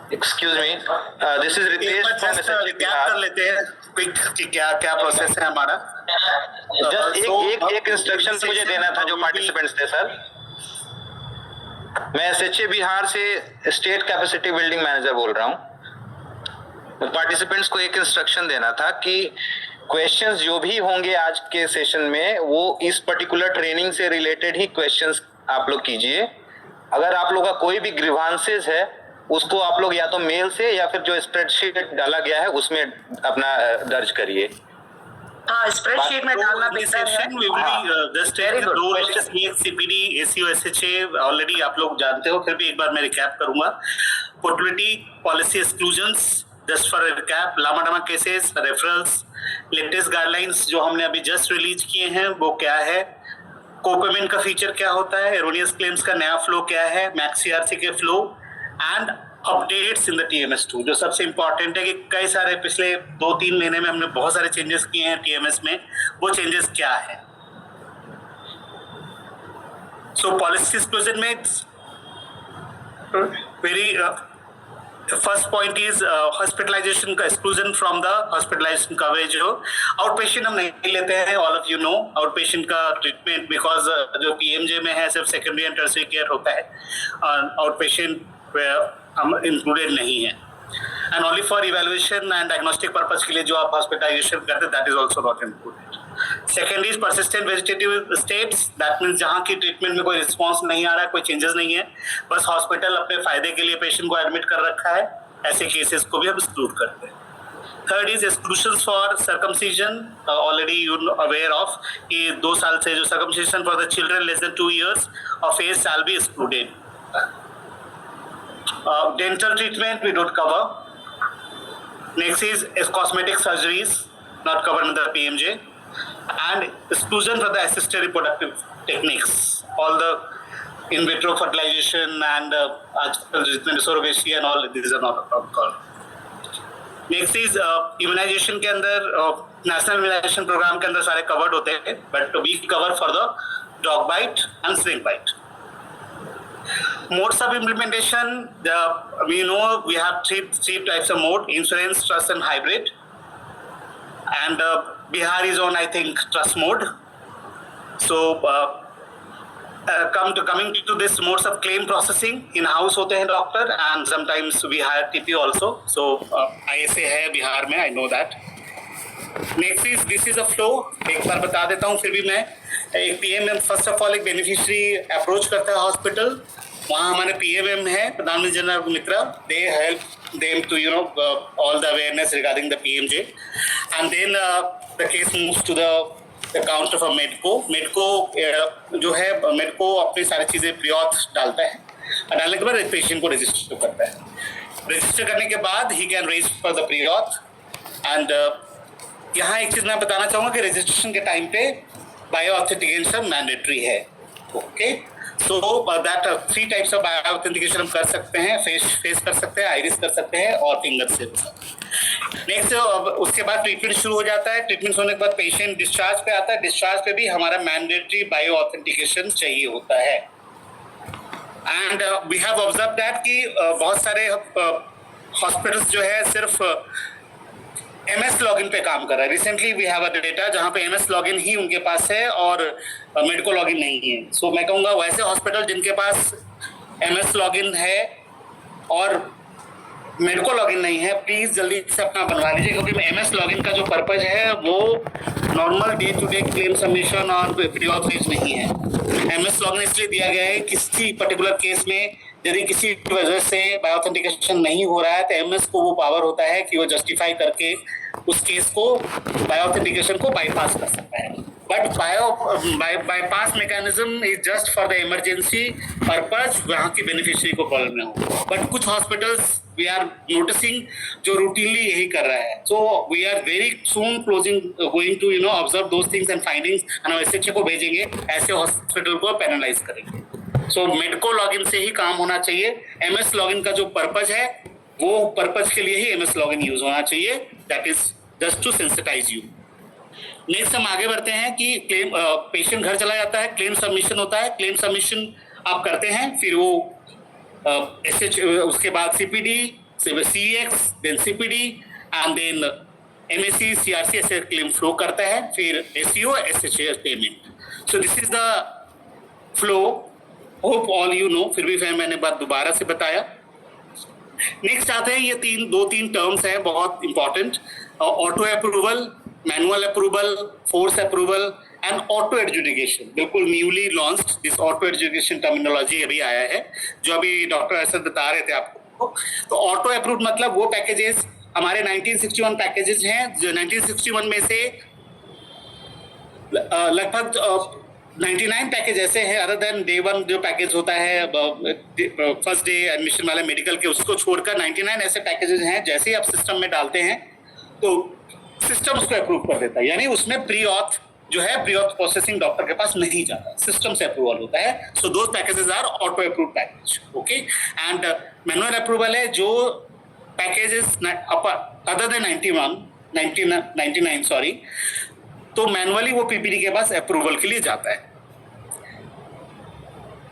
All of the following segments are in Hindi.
Excuse me, this is Ritesh from SHG क्या कर लेते हैं क्विक कि क्या क्या प्रोसेस है हमारा। जस्ट एक इंस्ट्रक्शन मुझे देना था जो पार्टिसिपेंट्स थे सर। मैं SHG बिहार से स्टेट कैपेसिटी बिल्डिंग मैनेजर बोल रहा हूँ। पार्टिसिपेंट्स को एक इंस्ट्रक्शन देना था कि क्वेश्चंस जो भी होंगे आज के सेशन में वो इस पर्टिकुलर ट्रेनिंग से रिलेटेड ही क्वेश्चंस आप लोग कीजिए। अगर आप लोग का कोई भी ग्रीवांसेस है उसको आप लोग या तो मेल से या फिर जो स्प्रेडशीट डाला गया है उसमें अपना दर्ज करिए। हाँ, स्प्रेडशीट में डालना बेहतर है। CPD, ACO, SHA ऑलरेडी आप लोग जानते हो, फिर भी एक बार मैं रिकैप करूंगा। Portability policy exclusions, just for recap, LAMA DAMA cases, referrals, latest guidelines जो हमने अभी जस्ट रिलीज किए हैं वो क्या है, कोपेमेंट का फीचर क्या होता है, एरोनियस क्लेम्स का नया फ्लो क्या है, मैक्स CRC के flow and updates in the TMS2। जो सबसे इंपॉर्टेंट है कि कई सारे पिछले 2-3 महीने में हमने बहुत सारे चेंजेस किए हैं TMS में, वो चेंजेस क्या है। सो पॉलिसी एक्सक्लूजन में very first point is hospitalization का exclusion from the hospitalization coverage. हो आउट पेशेंट हम नहीं लेते हैं, all of you know out patient का ट्रीटमेंट, बिकॉज जो PMJ में है सिर्फ सेकेंडरी एंड टर्शियरी केयर होता है, आउट पेशेंट हम इंक्लूडेड नहीं है। And only for evaluation and diagnostic purpose के लिए जो आप हॉस्पिटलाइजेशन करते हैं that is also not included. Second is persistent vegetative states, that means जहाँ की ट्रीटमेंट में कोई रिस्पॉन्स नहीं आ रहा है, कोई चेंजेस नहीं है, बस हॉस्पिटल अपने फायदे के लिए पेशेंट को एडमिट कर रखा है, ऐसे केसेस को भी हम एक्सक्लूड करते हैं। Third is exclusions for circumcision, already you aware of कि 2 साल से जो circumcision for the children less than 2 years of age shall be excluded. Dental treatment we don't cover. Next is cosmetic surgeries not covered in the PMJ, and exclusion for the assisted reproductive techniques, all the in vitro fertilization and surrogacy and all these are not covered. Next is immunization के अंदर national immunization program के अंदर सारे covered होते हैं, but we cover for the dog bite and snake bite. Modes of implementation, we know we have three types of mode: insurance, trust and hybrid. And Bihar is on, I think, trust mode. So coming to this modes of claim processing, in-house होते हैं doctor, and sometimes we hire TP also. So ISA है बिहार में, I know that. Next is, this is a flow, एक बार बता देता हूँ फिर भी मैं। एक PMM फर्स्ट ऑफ ऑल एक बेनिफिशियरी अप्रोच करता है हॉस्पिटल, वहाँ हमारे PMM है, Pradhanmantri Jan Mitra, they help them to all the awareness regarding the PMJ, and then the case moves to the counter for MEDCO जो है, मेडको अपनी सारी चीज़ें प्रियॉथ डालता है, और डालने के बाद पेशेंट को रजिस्टर करता है। रजिस्टर करने के बाद ही can raise for the preauth. And यहाँ एक चीज़ मैं बताना चाहूँगा कि रजिस्ट्रेशन के टाइम पे बायो ऑथेंटिकेशन मैंडेटरी है। Okay, so that 3 types of bio authentication हम कर सकते हैं, फेस कर सकते हैं, आइरिस कर सकते हैं और फिंगर से। नेक्स्ट उसके बाद ट्रीटमेंट शुरू हो जाता है। ट्रीटमेंट होने के बाद पेशेंट डिस्चार्ज पे आता है। डिस्चार्ज पे भी हमारा मैंडेटरी बायो ऑथेंटिकेशन चाहिए होता है। And we have observe that कि बहुत सारे हॉस्पिटल्स जो है सिर्फ MS लॉगिन पे काम कर रहा है। Recently we have a data जहाँ पे MS लॉगिन ही उनके पास है और मेडिको लॉगिन नहीं है। सो मैं कहूँगा वैसे हॉस्पिटल जिनके पास MS लॉगिन है और मेडिको लॉगिन नहीं है, प्लीज़ जल्दी से अपना बनवा लीजिए, क्योंकि MS लॉगिन का जो पर्पज है वो normal day to day claim submission और प्री-ऑथराइज नहीं है। MS लॉगिन इसलिए दिया गया है किसी पर्टिकुलर केस में यदि किसी वजह से बायो ऑथेंटिकेशन नहीं हो रहा है तो MS को वो पावर होता है कि वो जस्टिफाई करके उस केस को बायो ऑथेंटिकेशन को बाईपास कर सकता है। But bypass mechanism is just for the emergency purpose, वहाँ की बेनिफिशियरी को प्रॉब्लम ना हो। बट कुछ हॉस्पिटल्स वी आर नोटिसिंग जो रूटीनली यही कर रहा है। So we are very soon going to observe those things and findings, and हम SHA को भेजेंगे, ऐसे हॉस्पिटल को पेनलाइज करेंगे। सो मेडिको लॉगिन से ही काम होना चाहिए। MS लॉगिन का जो पर्पज है वो पर्पज के लिए ही MS लॉगिन यूज होना चाहिए, that is just to sensitise you. Next हम आगे बढ़ते हैं कि क्लेम पेशेंट घर चला जाता है, क्लेम सबमिशन होता है। क्लेम सबमिशन आप करते हैं, फिर वो उसके बाद CPD CX, then CPD, and then MSc, CRC ऐसे क्लेम फ्लो करता है, फिर SEO, SHA payment. So this is the flow. Hope all you know. फिर भी मैंने बात दोबारा से बताया. नेक्स्ट आते हैं, ये दो तीन टर्म्स हैं बहुत important. Auto approval, manual approval, force approval and auto adjudication. बिल्कुल newly launched this auto adjudication terminology अभी आया है, जो अभी डॉक्टर असद बता रहे थे आपको. तो ऑटो अप्रूव मतलब वो पैकेजेस हमारे 1961 पैकेजेस हैं, जो 1961 में से लगभग 99 पैकेज ऐसे हैं, अदर देन डे वन जो पैकेज होता है फर्स्ट डे एडमिशन वाले मेडिकल के, उसको छोड़कर 99 ऐसे पैकेजेस हैं. जैसे ही आप सिस्टम में डालते हैं तो सिस्टम उसको अप्रूव कर देता है, यानी उसमें प्री ऑथ जो है, प्री ऑथ प्रोसेसिंग डॉक्टर के पास नहीं जाता, सिस्टम से अप्रूवल होता है. So those packages are auto approve package. Okay. And manual approval है जो पैकेजेस अदर देन 99 सॉरी, तो मैनुअली वो पीपीडी के पास अप्रूवल के लिए जाता है.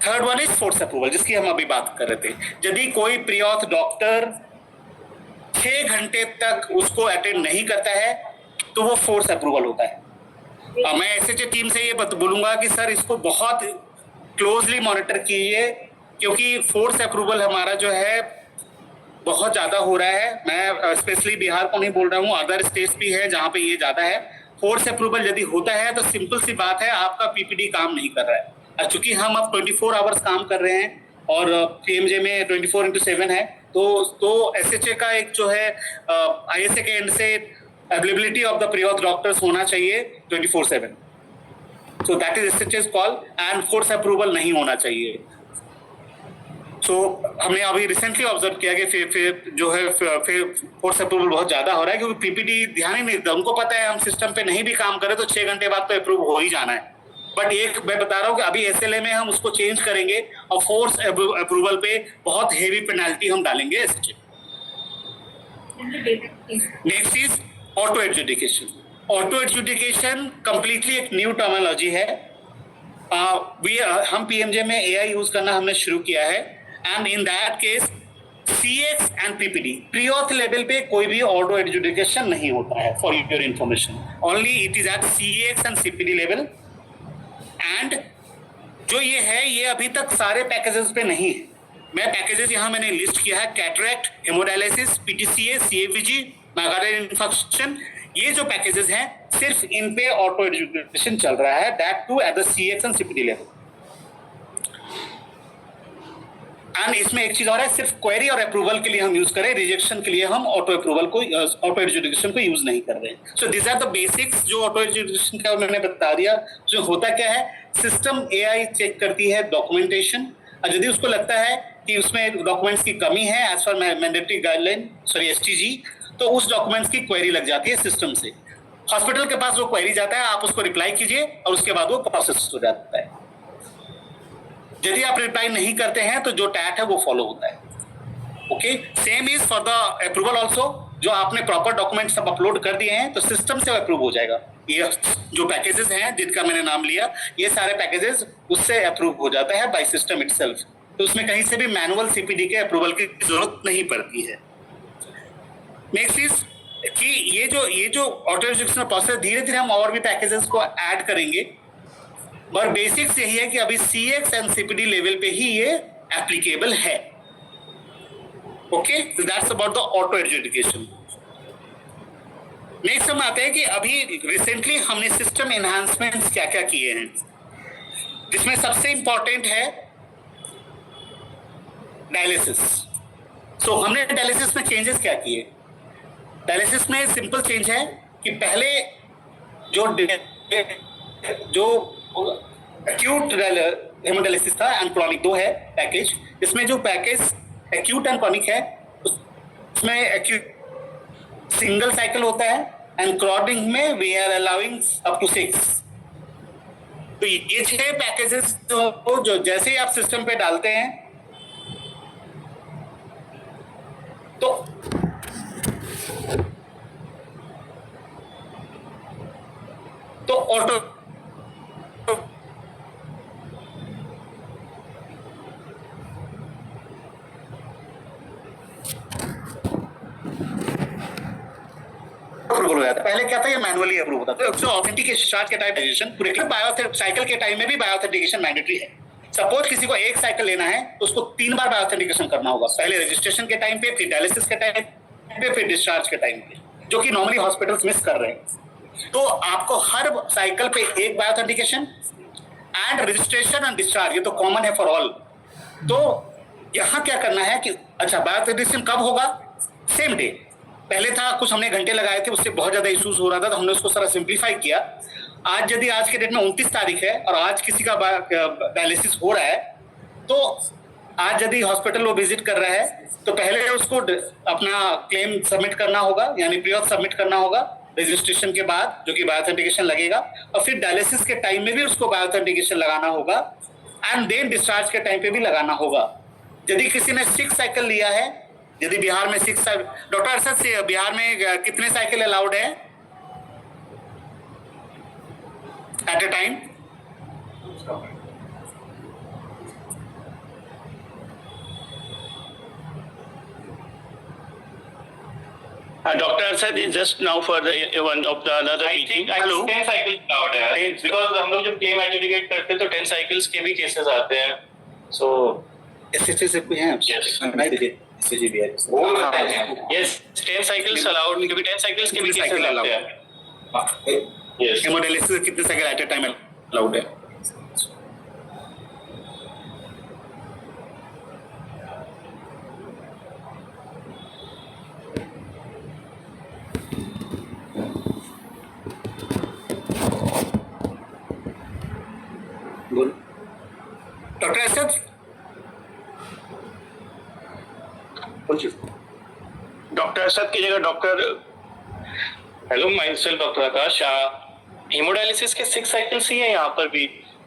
Third one is force approval, जिसकी हम अभी बात कर रहे थे. यदि कोई प्री ऑथ डॉक्टर 6 घंटे तक उसको अटेंड नहीं करता है तो वो फोर्स अप्रूवल होता है. मैं एसएचए टीम से ये बोलूंगा कि सर इसको बहुत क्लोजली मॉनिटर कीजिए, क्योंकि फोर्स अप्रूवल हमारा जो है बहुत ज्यादा हो रहा है. मैं स्पेशली बिहार को नहीं बोल रहा हूँ, अदर स्टेट्स भी है जहाँ पे ये ज्यादा है. फोर्स अप्रूवल यदि होता है तो सिंपल सी बात है, आपका पीपीडी काम नहीं कर रहा है. चूंकि हम अब 24 आवर्स काम कर रहे हैं और पीएमजे में 24/7 है, तो एसएचए का एक जो है आईएसए के एंड से availability of the pre auth doctors होना चाहिए 24/7. So that is SHA's call, and force approval नहीं होना चाहिए. सो हमने अभी रिसेंटली ऑब्जर्व किया कि फिर जो है फिर फोर्स अप्रूवल बहुत ज्यादा हो रहा है, क्योंकि पीपीडी ध्यान ही नहीं देता. उनको पता है हम सिस्टम पे नहीं भी काम करें तो 6 घंटे बाद तो अप्रूव हो ही जाना है. बट एक मैं बता रहा हूँ कि अभी एसएलए में हम उसको चेंज करेंगे और फोर्स अप्रूवल पे बहुत हेवी पेनाल्टी हम डालेंगे SHA. Next is auto adjudication. Auto adjudication completely एक न्यू टर्मिनोलॉजी है. हम पीएमजे में एआई यूज करना हमने शुरू किया है, and in that case CX and PPD pre auth level पे कोई भी ऑटो एडजुडिकेशन नहीं होता है. For your information, only it is at CX and CPD level. And जो ये है, ये अभी तक सारे पैकेजेस पे नहीं है. मैं पैकेजेस यहाँ मैंने लिस्ट किया है: कैटरेक्ट, हेमोडायलिसिस, पीटीसीए, सीएवीजी, माइग्रेन इन्फेक्शन. ये जो पैकेजेस हैं सिर्फ इन पे ऑटो एडजुडिकेशन चल रहा है, that too at the CX and CPD level. And इसमें एक चीज और है, सिर्फ क्वेरी और अप्रूवल के लिए हम यूज करें, रिजेक्शन के लिए हम ऑटो अप्रूवल को, ऑटो एडजुडिकेशन को यूज नहीं कर रहे हैं. So this are the basics जो ऑटो एडजुडिकेशन का मैंने बता दिया. जो होता क्या है, सिस्टम एआई चेक करती है डॉक्यूमेंटेशन, और यदि उसको लगता है कि उसमें डॉक्यूमेंट्स की कमी है as per mandatory guideline sorry STG, तो उस डॉक्यूमेंट्स की क्वेरी लग जाती है सिस्टम से. हॉस्पिटल के पास वो क्वेरी जाता है, आप उसको रिप्लाई कीजिए और उसके बाद वो प्रोसेस हो जाता है. यदि आप रिप्लाई नहीं करते हैं तो जो टैट है वो फॉलो होता है. Okay. Same is for the approval also. जो आपने प्रॉपर डॉक्यूमेंट सब अपलोड कर दिए हैं तो सिस्टम से अप्रूव हो जाएगा. ये जो पैकेजेस हैं जिनका मैंने नाम लिया, ये सारे पैकेजेस उससे अप्रूव हो जाता है बाय सिस्टम इटसेल्फ. तो उसमें कहीं से भी मैनुअल सीपीडी के अप्रूवल की जरूरत नहीं पड़ती है. नेक्स्ट इज कि ये जो ऑटो एडजुडिकेशन प्रोसेस धीरे धीरे हम और भी पैकेजेस को ऐड करेंगे, और बेसिक्स यही है कि अभी सीएक्स एंड सीपीडी लेवल पे ही ये एप्लीकेबल है. Okay. That's about the auto adjudication. Next हम आते हैं कि अभी रिसेंटली हमने सिस्टम एनहांसमेंट्स क्या क्या किए हैं, जिसमें सबसे इंपॉर्टेंट है डायलिसिस. सो हमने डायलिसिस में चेंजेस क्या किए. डायलिसिस में सिंपल चेंज है कि पहले जो एक्यूट हेमोडायलिसिस था एंड क्रॉनिक, दो है पैकेज. इसमें जो पैकेज एक्यूट एंड क्रॉनिक है उसमें एक्यूट सिंगल साइकिल होता है, एंड क्रॉनिक में we are allowing up to 6. तो ये 6 पैकेजेस जो जैसे ही आप सिस्टम पे डालते हैं तो ऑटो पहले क्या था, ये मैनुअली अप्रूव होता था। तो ऑथेंटिकेशन डिस्चार्ज के टाइम पूरे साइकिल के टाइम में भी बायोऑथेंटिकेशन मैंडेटरी है। सपोज किसी को एक साइकिल लेना है तो उसको 3 बार बायोऑथेंटिकेशन करना होगा, पहले रजिस्ट्रेशन के टाइम पे, फिर डायलिसिस के टाइम पे, फिर डिस्चार्ज के टाइम पे, जो कि नॉर्मली हॉस्पिटल्स मिस कर रहे हैं। तो आपको हर साइकिल पे एक बायोऑथेंटिकेशन एंड रजिस्ट्रेशन एंड डिस्चार्ज, ये तो कॉमन है फॉर ऑल। तो यहाँ क्या करना है कि अच्छा बायोऑथेंटिकेशन कब होगा, सेम डे। पहले था कुछ हमने घंटे लगाए थे, उससे बहुत ज्यादा इश्यूज हो रहा था, तो हमने उसको सारा सिंप्लीफाई किया। आज यदि आज के डेट में 29 तारीख है और आज किसी का डायलिसिस हो रहा है, तो आज यदि हॉस्पिटल वो विजिट कर रहा है तो पहले उसको अपना क्लेम सबमिट करना होगा, यानी प्री-ऑथ सबमिट करना होगा रजिस्ट्रेशन के बाद, जो कि बायोऑथेंटिकेशन लगेगा, और फिर डायलिसिस के टाइम में भी उसको बायोऑथेंटिकेशन लगाना होगा, एंड देन डिस्चार्ज के टाइम पे भी लगाना होगा। यदि किसी ने 6 साइकिल लिया है, यदि बिहार में 6 साइकिल, डॉक्टर अरशद से बिहार में कितने साइकिल अलाउड है at a time? Dr. Arsad is just now for the one of the another meeting. I Hello? think 10 cycles allowed है, because हम लोग जब claim adjudicate करते हैं तो 10 cycles के भी cases आते हैं. So SHC से कोई है? Yes. नहीं देखिए, SHC भी है। yes, 10 cycles allowed, क्योंकि 10 cycles के भी कितने cases cycle आते हैं. Yes. हेमोडायलिसिस कितने cycle at a time allowed है? बोल डॉक्टर अरशद, डॉक्टर अरशद की जगह doctor, hello myself doctor Akash. Haemodialysis के 6 साइकिल्स ही हैं यहाँ पर भी।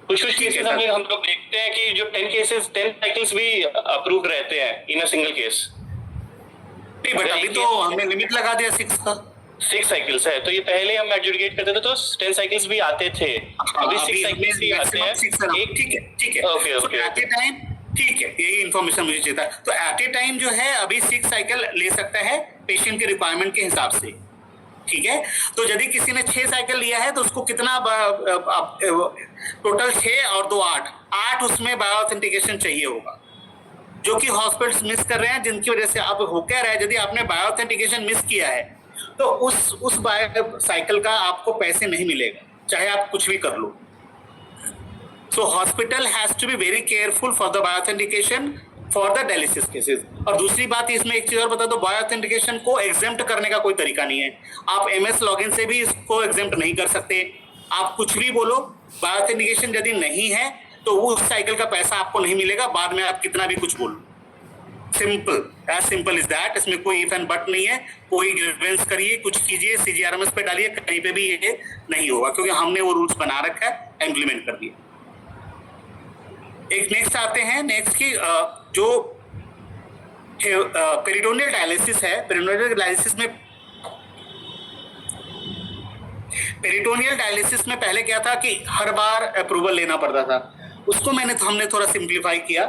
कुछ केसेस हम लोग देखते हैं कि जो 10 साइकिल्स भी अप्रूव रहते हैं इन अ सिंगल केस। नहीं, बट अभी तो हमने लिमिट लगा दिया 6 का। 6 साइकिल्स है, तो ये पहले हम एडजुडिकेट करते थे तो 10 साइकिल्स भी आते थे, अभी 6 साइकिल्स ही आते हैं। ठीक है ओके एट ए टाइम, ठीक है, यही इन्फॉर्मेशन मुझे चाहिए था। तो एट ए टाइम जो है अभी 6 साइकिल ले सकता है पेशेंट के रिक्वायरमेंट के हिसाब से, ठीक है। तो यदि किसी ने 6 साइकिल लिया है तो उसको कितना टोटल 6 और 2 8 उसमें बायोऑथेंटिकेशन चाहिए होगा, जो कि हॉस्पिटल्स मिस कर रहे हैं, जिनकी वजह से अब हो क्या रहा है, यदि आपने बायोऑथेंटिकेशन मिस किया है तो उस बायो साइकिल का आपको पैसे नहीं मिलेगा, चाहे आप कुछ भी कर लो। So hospital has to be very careful for the bioauthentication for the dialysis cases. और दूसरी बात इसमें एक चीज और बता दो, बायोऑथेंटिकेशन को एग्जेम्प्ट करने का कोई तरीका नहीं है। आप MS लॉगिन से भी इसको एग्जेम्प्ट नहीं कर सकते। आप कुछ भी बोलो, बायोऑथेंटिकेशन यदि नहीं है तो उस साइकिल का पैसा आपको नहीं मिलेगा, बाद में आप कितना भी कुछ बोलो। Simple, as simple is that. इसमें कोई इफ एंड बट नहीं है। कोई ग्रीवेंस करिए, कुछ कीजिए, CGRMS पे डालिए, कहीं पे भी ये नहीं होगा, क्योंकि हमने वो रूल्स बना रखा है, इम्प्लीमेंट कर दिया। एक नेक्स्ट आते हैं, नेक्स्ट की जो पेरिटोनियल डायलिसिस है। पेरिटोनियल डायलिसिस में पहले क्या था कि हर बार अप्रूवल लेना पड़ता था, उसको हमने थोड़ा सिंप्लीफाई किया।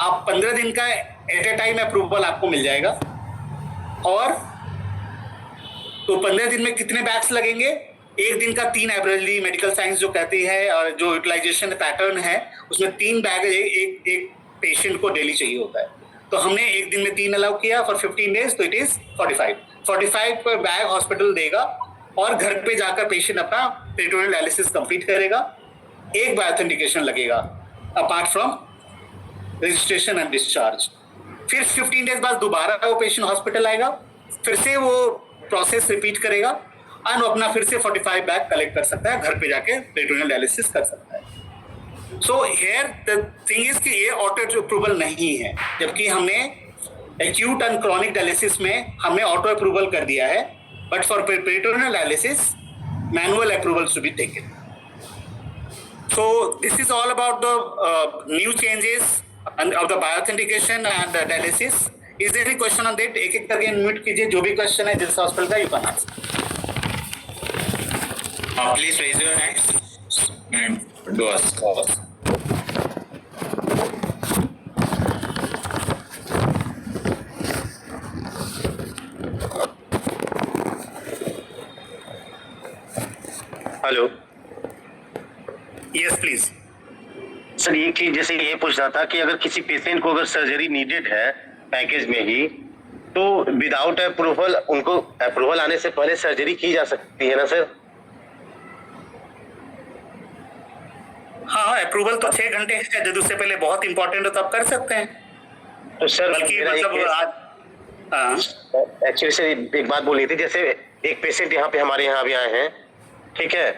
आप 15 दिन का एट ए टाइम अप्रूवल आपको मिल जाएगा। और तो 15 दिन में कितने बैग्स लगेंगे? एक दिन का 3 एवरेजली मेडिकल साइंस जो कहती है, और जो यूटिलाइजेशन पैटर्न है उसमें 3 बैग एक पेशेंट को डेली चाहिए होता है। तो हमने एक दिन में 3 अलाउ किया फॉर 15 डेज, तो इट इज 45 पर बैग हॉस्पिटल देगा, और घर पे जाकर पेशेंट अपना पेरिटोनियल डायलिसिस कंप्लीट करेगा। एक बायोऑथेंटिकेशन लगेगा apart from registration and discharge. फिर 15 डेज बाद दोबारा वो पेशेंट हॉस्पिटल आएगा, फिर से वो प्रोसेस रिपीट करेगा, और अपना फिर से 45 बैग कलेक्ट कर सकता है, घर पे जाके पेरिटोनियल डायलिसिस कर सकता है। So here the thing is कि ये ऑटो अप्रूवल नहीं है, जबकि हमने एक्यूट एंड क्रॉनिक डायलिसिस में हमने ऑटो अप्रूवल कर दिया है, but for peritoneal dialysis manual approval to be taken. So this is all about the new changes of the bioauthentication and the dialysis. Is there any question on that? एक करके अनम्यूट कीजिए, जो भी क्वेश्चन है जिस हॉस्पिटल का, you can ask. Please raise your hands and do ask. Yes, please. Sir ये कि जैसे ये पूछ रहा था कि अगर किसी पेशेंट को अगर सर्जरी नीडेड है पैकेज में ही, तो विदाउट अप्रूवल उनको अप्रूवल आने से पहले सर्जरी की जा सकती है ना सर? हाँ, अप्रूवल तो 6 घंटे है, यदि उससे पहले बहुत इंपॉर्टेंट हो तो आप कर सकते हैं। तो सर बल्कि मतलब आज एक्चुअली सर एक बात बोलनी थी, जैसे एक पेशेंट यहाँ पे हमारे यहाँ भी आए हैं, ठीक है,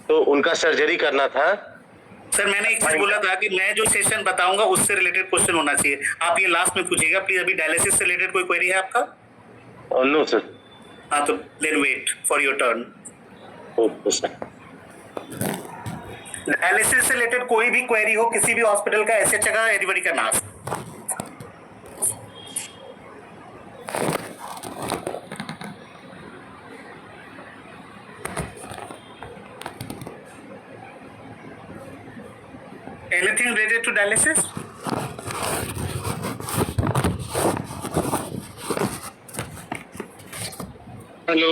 तो उनका सर्जरी करना था। सर मैंने एक चीज बोला था कि मैं जो सेशन बताऊंगा उससे रिलेटेड क्वेश्चन होना चाहिए, आप ये लास्ट में पूछिएगा प्लीज। अभी डायलिसिस से रिलेटेड कोई क्वेरी है आपका? No sir. हाँ, तो then wait for your turn. Okay sir. Dialysis से रिलेटेड कोई भी क्वेरी हो किसी भी हॉस्पिटल का, ऐसे जगह एनीबॉडी का नाम। Anything related to dialysis? Hello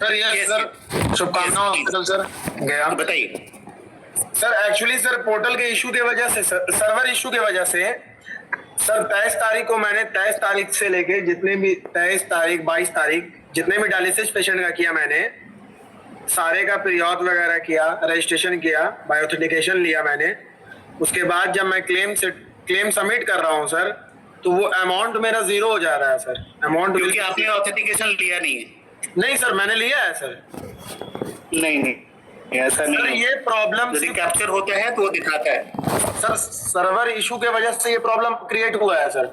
sir. Yes Yes, sir, शुभकामनाएं yes, हॉस्पिटल सर गया। बताइए। सर एक्चुअली सर पोर्टल के इशू के वजह से, सर्वर इशू के वजह से सर 23 तारीख को मैंने 23 तारीख से लेके जितने भी 23 तारीख 22 तारीख जितने भी डायलिसिस पेशेंट का किया मैंने, सारे का पीरियड वगैरह किया, रजिस्ट्रेशन किया, बायोथेंटिकेशन लिया मैंने। उसके बाद जब मैं क्लेम सबमिट कर रहा हूँ सर, तो वो अमाउंट मेरा 0 हो जा रहा है सर। अमाउंट क्योंकि आपने ऑथेंटिकेशन लिया नहीं है। नहीं सर, मैंने लिया है सर। नहीं, ऐसा सर नहीं। ये प्रॉब्लम यदि कैप्चर होता है तो वो दिखाता है। सर सर्वर इशू के वजह से ये प्रॉब्लम क्रिएट हुआ है सर।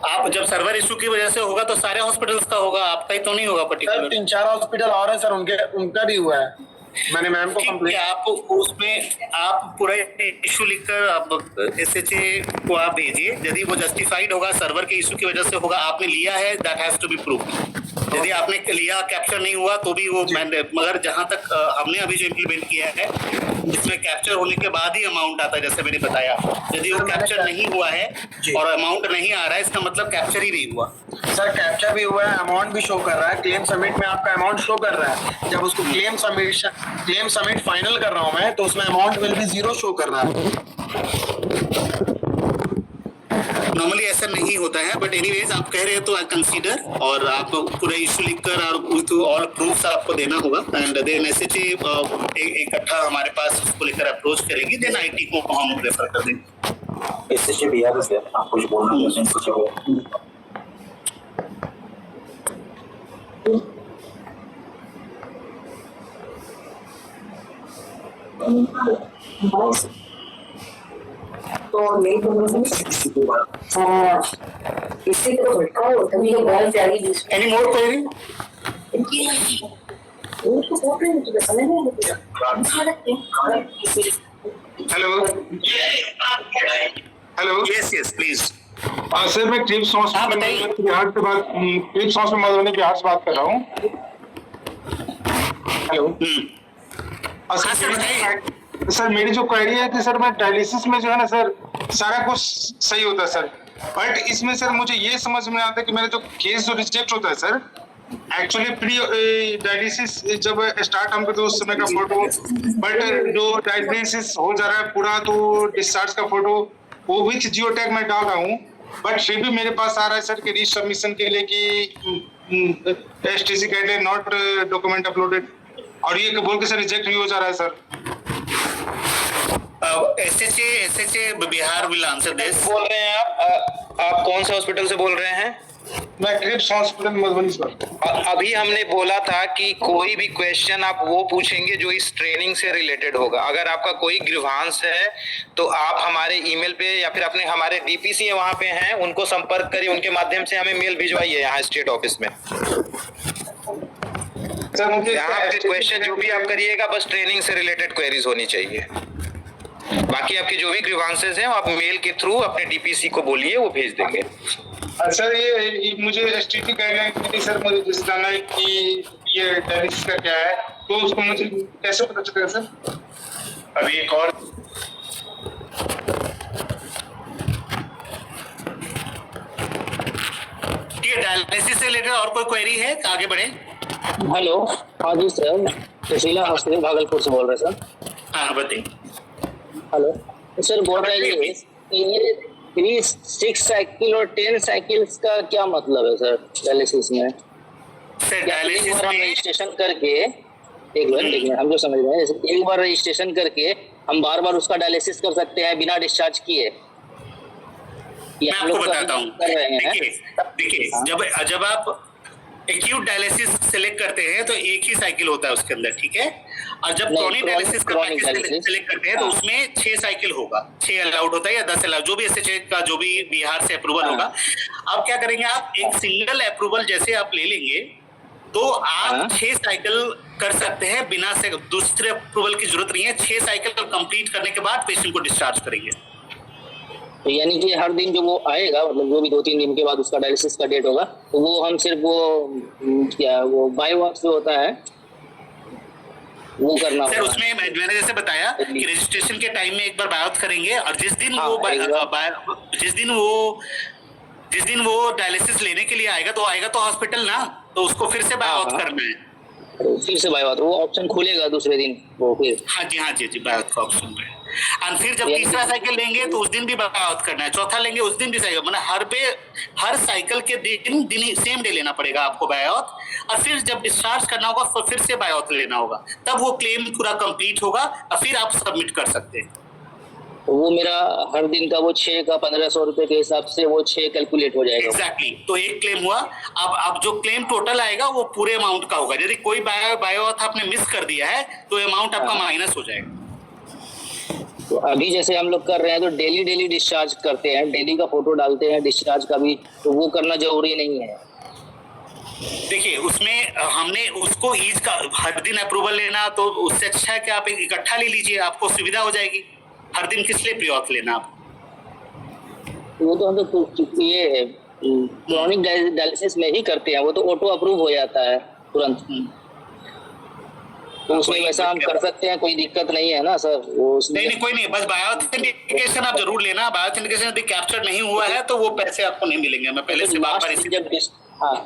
आप जब सर्वर इशू की वजह से होगा तो सारे हॉस्पिटल्स का होगा, आपका ही तो नहीं होगा सर पर्टिकुलर। 3-4 हॉस्पिटल और है सर, उनका भी हुआ है। मैंने मैम को ठीक है, कंप्लेंट। आप उसमें आप पूरा इशू लिखकर आप एसएचए को आप भेजिए। यदि वो जस्टिफाइड होगा, सर्वर के इशू की वजह से होगा, आपने लिया है, that has to be proved. यदि आपने लिया कैप्चर नहीं हुआ तो भी वो मगर जहां तक हमने अभी जो इम्प्लीमेंट किया है जिसमें कैप्चर होने के बाद ही अमाउंट आता है, जैसे मैंने बताया। यदि वो कैप्चर नहीं हुआ है और अमाउंट नहीं आ रहा है, इसका मतलब कैप्चर ही नहीं हुआ। सर कैप्चर भी हुआ है, अमाउंट भी शो कर रहा है, क्लेम सबमिट में आपका अमाउंट शो कर रहा है। जब उसको क्लेम सबमिट फाइनल कर रहा हूं मैं, तो उसमें अमाउंट विल भी 0 शो कर रहा है। नॉर्मली ऐसा नहीं होता है, बट एनीवेज आप कह रहे हैं तो आई कंसीडर, और आप पूरा इशू लिखकर और ऑल प्रूफ्स आपको देना होगा। एंड देन एसएचए इकट्ठा हमारे पास उसको लेकर अप्रोच करेगी, देन आईटी को हम रेफर कर देंगे। एसएचए भी याद है, आप कुछ बोलना है एसएचए को? तो मेरी इससे तो झटका होता है, ये बहुत जाएगी। Any more query? समझ नहीं hello hello. Yes please. Sir मैं क्रिप्स हॉस्पिटल मधुबनी बिहार से बात कर रहा हूँ। हेलो। सर मेरी जो क्वेरी है कि सर मैं डायलिसिस में जो है ना सर, सारा कुछ सही होता है सर, बट इसमें सर मुझे ये समझ में आता है कि मेरा जो केस जो रिजेक्ट होता है सर, एक्चुअली प्री डायलिसिस जब स्टार्ट हम करते उस समय का फोटो, बट जो डायलिसिस हो जा रहा है पूरा, तो डिस्चार्ज का फोटो वो विच जियो टैग में डाल रहा हूँ, बट फिर भी मेरे पास आ रहा है सर कि रीसबमिशन के लिए कि STC guideline not document uploaded, और ये बोल के सर रिजेक्ट भी हो जा रहा है sir. SHA Bihar will answer this. बोल रहे हैं आप कौन से हॉस्पिटल से बोल रहे हैं? मैं क्रिप्स हॉस्पिटल मधुबनी से। अभी हमने बोला था कि कोई भी क्वेश्चन आप वो पूछेंगे जो इस ट्रेनिंग से रिलेटेड होगा। अगर आपका कोई ग्रीवांस है तो आप हमारे ईमेल पे या फिर अपने हमारे डीपीसी वहां पे हैं, उनको संपर्क करिए, उनके माध्यम से हमें मेल भिजवाइए यहाँ स्टेट ऑफिस में। यहाँ पे क्वेश्चन जो भी आप करिएगा बस ट्रेनिंग से रिलेटेड क्वेरीज होनी चाहिए। बाकी आपके जो भी ग्रीवांसेस हैं आप मेल के थ्रू अपने डीपीसी को बोलिए, वो भेज देंगे। सर ये मुझे एसटीसी गाइडलाइन के लिए सर मुझे जैसे जानना है कि ये डायलिसिस का क्या है, तो उसको मुझे कैसे पता चलेगा सर? अभी एक और ठीक है, डायलिसिस से रिलेटेड और कोई क्वेरी है? आगे बढ़े। हेलो। हाँ जी सर, सुशीला हॉस्पिटल भागलपुर से बोल रहे हैं सर। हाँ बताइए। हेलो सर, बोल रहे हैं ये 3 6 साइकिल और 10 साइकिल्स का क्या मतलब है सर डायलिसिस में? सर डायलिसिस हम में रजिस्ट्रेशन करके एक मिनट हम जो समझ रहे हैं, एक बार रजिस्ट्रेशन करके हम बार बार उसका डायलिसिस कर सकते हैं बिना डिस्चार्ज किए? मैं आपको बताता हूँ। देखिए जब आप एक्यूट डायलिसिस सेलेक्ट करते हैं तो एक ही साइकिल होता है उसके अंदर, ठीक है। और जब क्रॉनिक डायलिसिस का पैकेज सेलेक्ट करते हैं तो उसमें 6 साइकिल होगा, 6 अलाउड होता है या 10 अलाउड, जो भी एसएचए का जो भी बिहार से अप्रूवल होगा। अब क्या करेंगे आप, एक सिंगल अप्रूवल जैसे आप ले लेंगे तो आप 6 साइकिल कर सकते हैं बिना से दूसरे अप्रूवल की जरूरत नहीं है। 6 साइकिल कंप्लीट करने के बाद पेशेंट को डिस्चार्ज करेंगे। तो यानी कि हर दिन जो वो आएगा, मतलब जो भी 2-3 दिन के बाद उसका डायलिसिस का डेट होगा, तो वो हम सिर्फ वो बायोवॉक्स जो होता है वो करना सर उसमें मैंने जैसे बताया कि रजिस्ट्रेशन के टाइम में एक बार बायोप्स करेंगे और जिस दिन वो डायलिसिस लेने के लिए आएगा तो हॉस्पिटल ना, तो उसको फिर से बायोप्स करना है। फिर से बायोप्स वो ऑप्शन खुलेगा दूसरे दिन वो फिर? हाँ जी बायोप्स का ऑप्शन है। और फिर जब तीसरा साइकिल लेंगे तो उस दिन भी बायोप्स करना है, चौथा लेंगे उस दिन भी साइकिल, मतलब हर साइकिल के दिन सेम डे लेना पड़ेगा आपको बायोप्स। और फिर जब डिस्चार्ज करना होगा तो फिर से बायोप्स लेना होगा, तब वो क्लेम पूरा कंप्लीट होगा और फिर आप सबमिट कर सकते हैं। तो वो मेरा हर दिन का वो 6 का 1500 रुपए के हिसाब से वो 6 कैलकुलेट हो जाएगा। एग्जैक्टली तो एक क्लेम हुआ। अब जो क्लेम टोटल आएगा वो पूरे अमाउंट का होगा। यदि कोई बायोप्स आपने मिस कर दिया है तो अमाउंट आपका माइनस हो जाएगा। तो अभी जैसे हम लोग कर रहे हैं तो डेली डिस्चार्ज करते हैं, डेली का फोटो डालते हैं डिस्चार्ज का भी, तो वो करना जरूरी नहीं है? देखिए उसमें हमने उसको ईज का हर दिन अप्रूवल लेना, तो उससे अच्छा है कि आप इकट्ठा ले लीजिए, आपको सुविधा हो जाएगी। हर दिन किस लिए प्री-ऑथ लेना आप? वो तो हम तो ये क्रॉनिक डायलिसिस में ही करते हैं, वो तो ऑटो अप्रूव हो जाता है तुरंत। तो उसमें वैसा हम कर सकते हैं, कोई दिक्कत नहीं है ना सर? वो नहीं कोई नहीं, बस बायोथेंटिकेशन आप जरूर लेना। बायोथेंटिकेशन यदि कैप्चर नहीं हुआ है तो वो पैसे आपको नहीं मिलेंगे। मैं पहले से बार-बार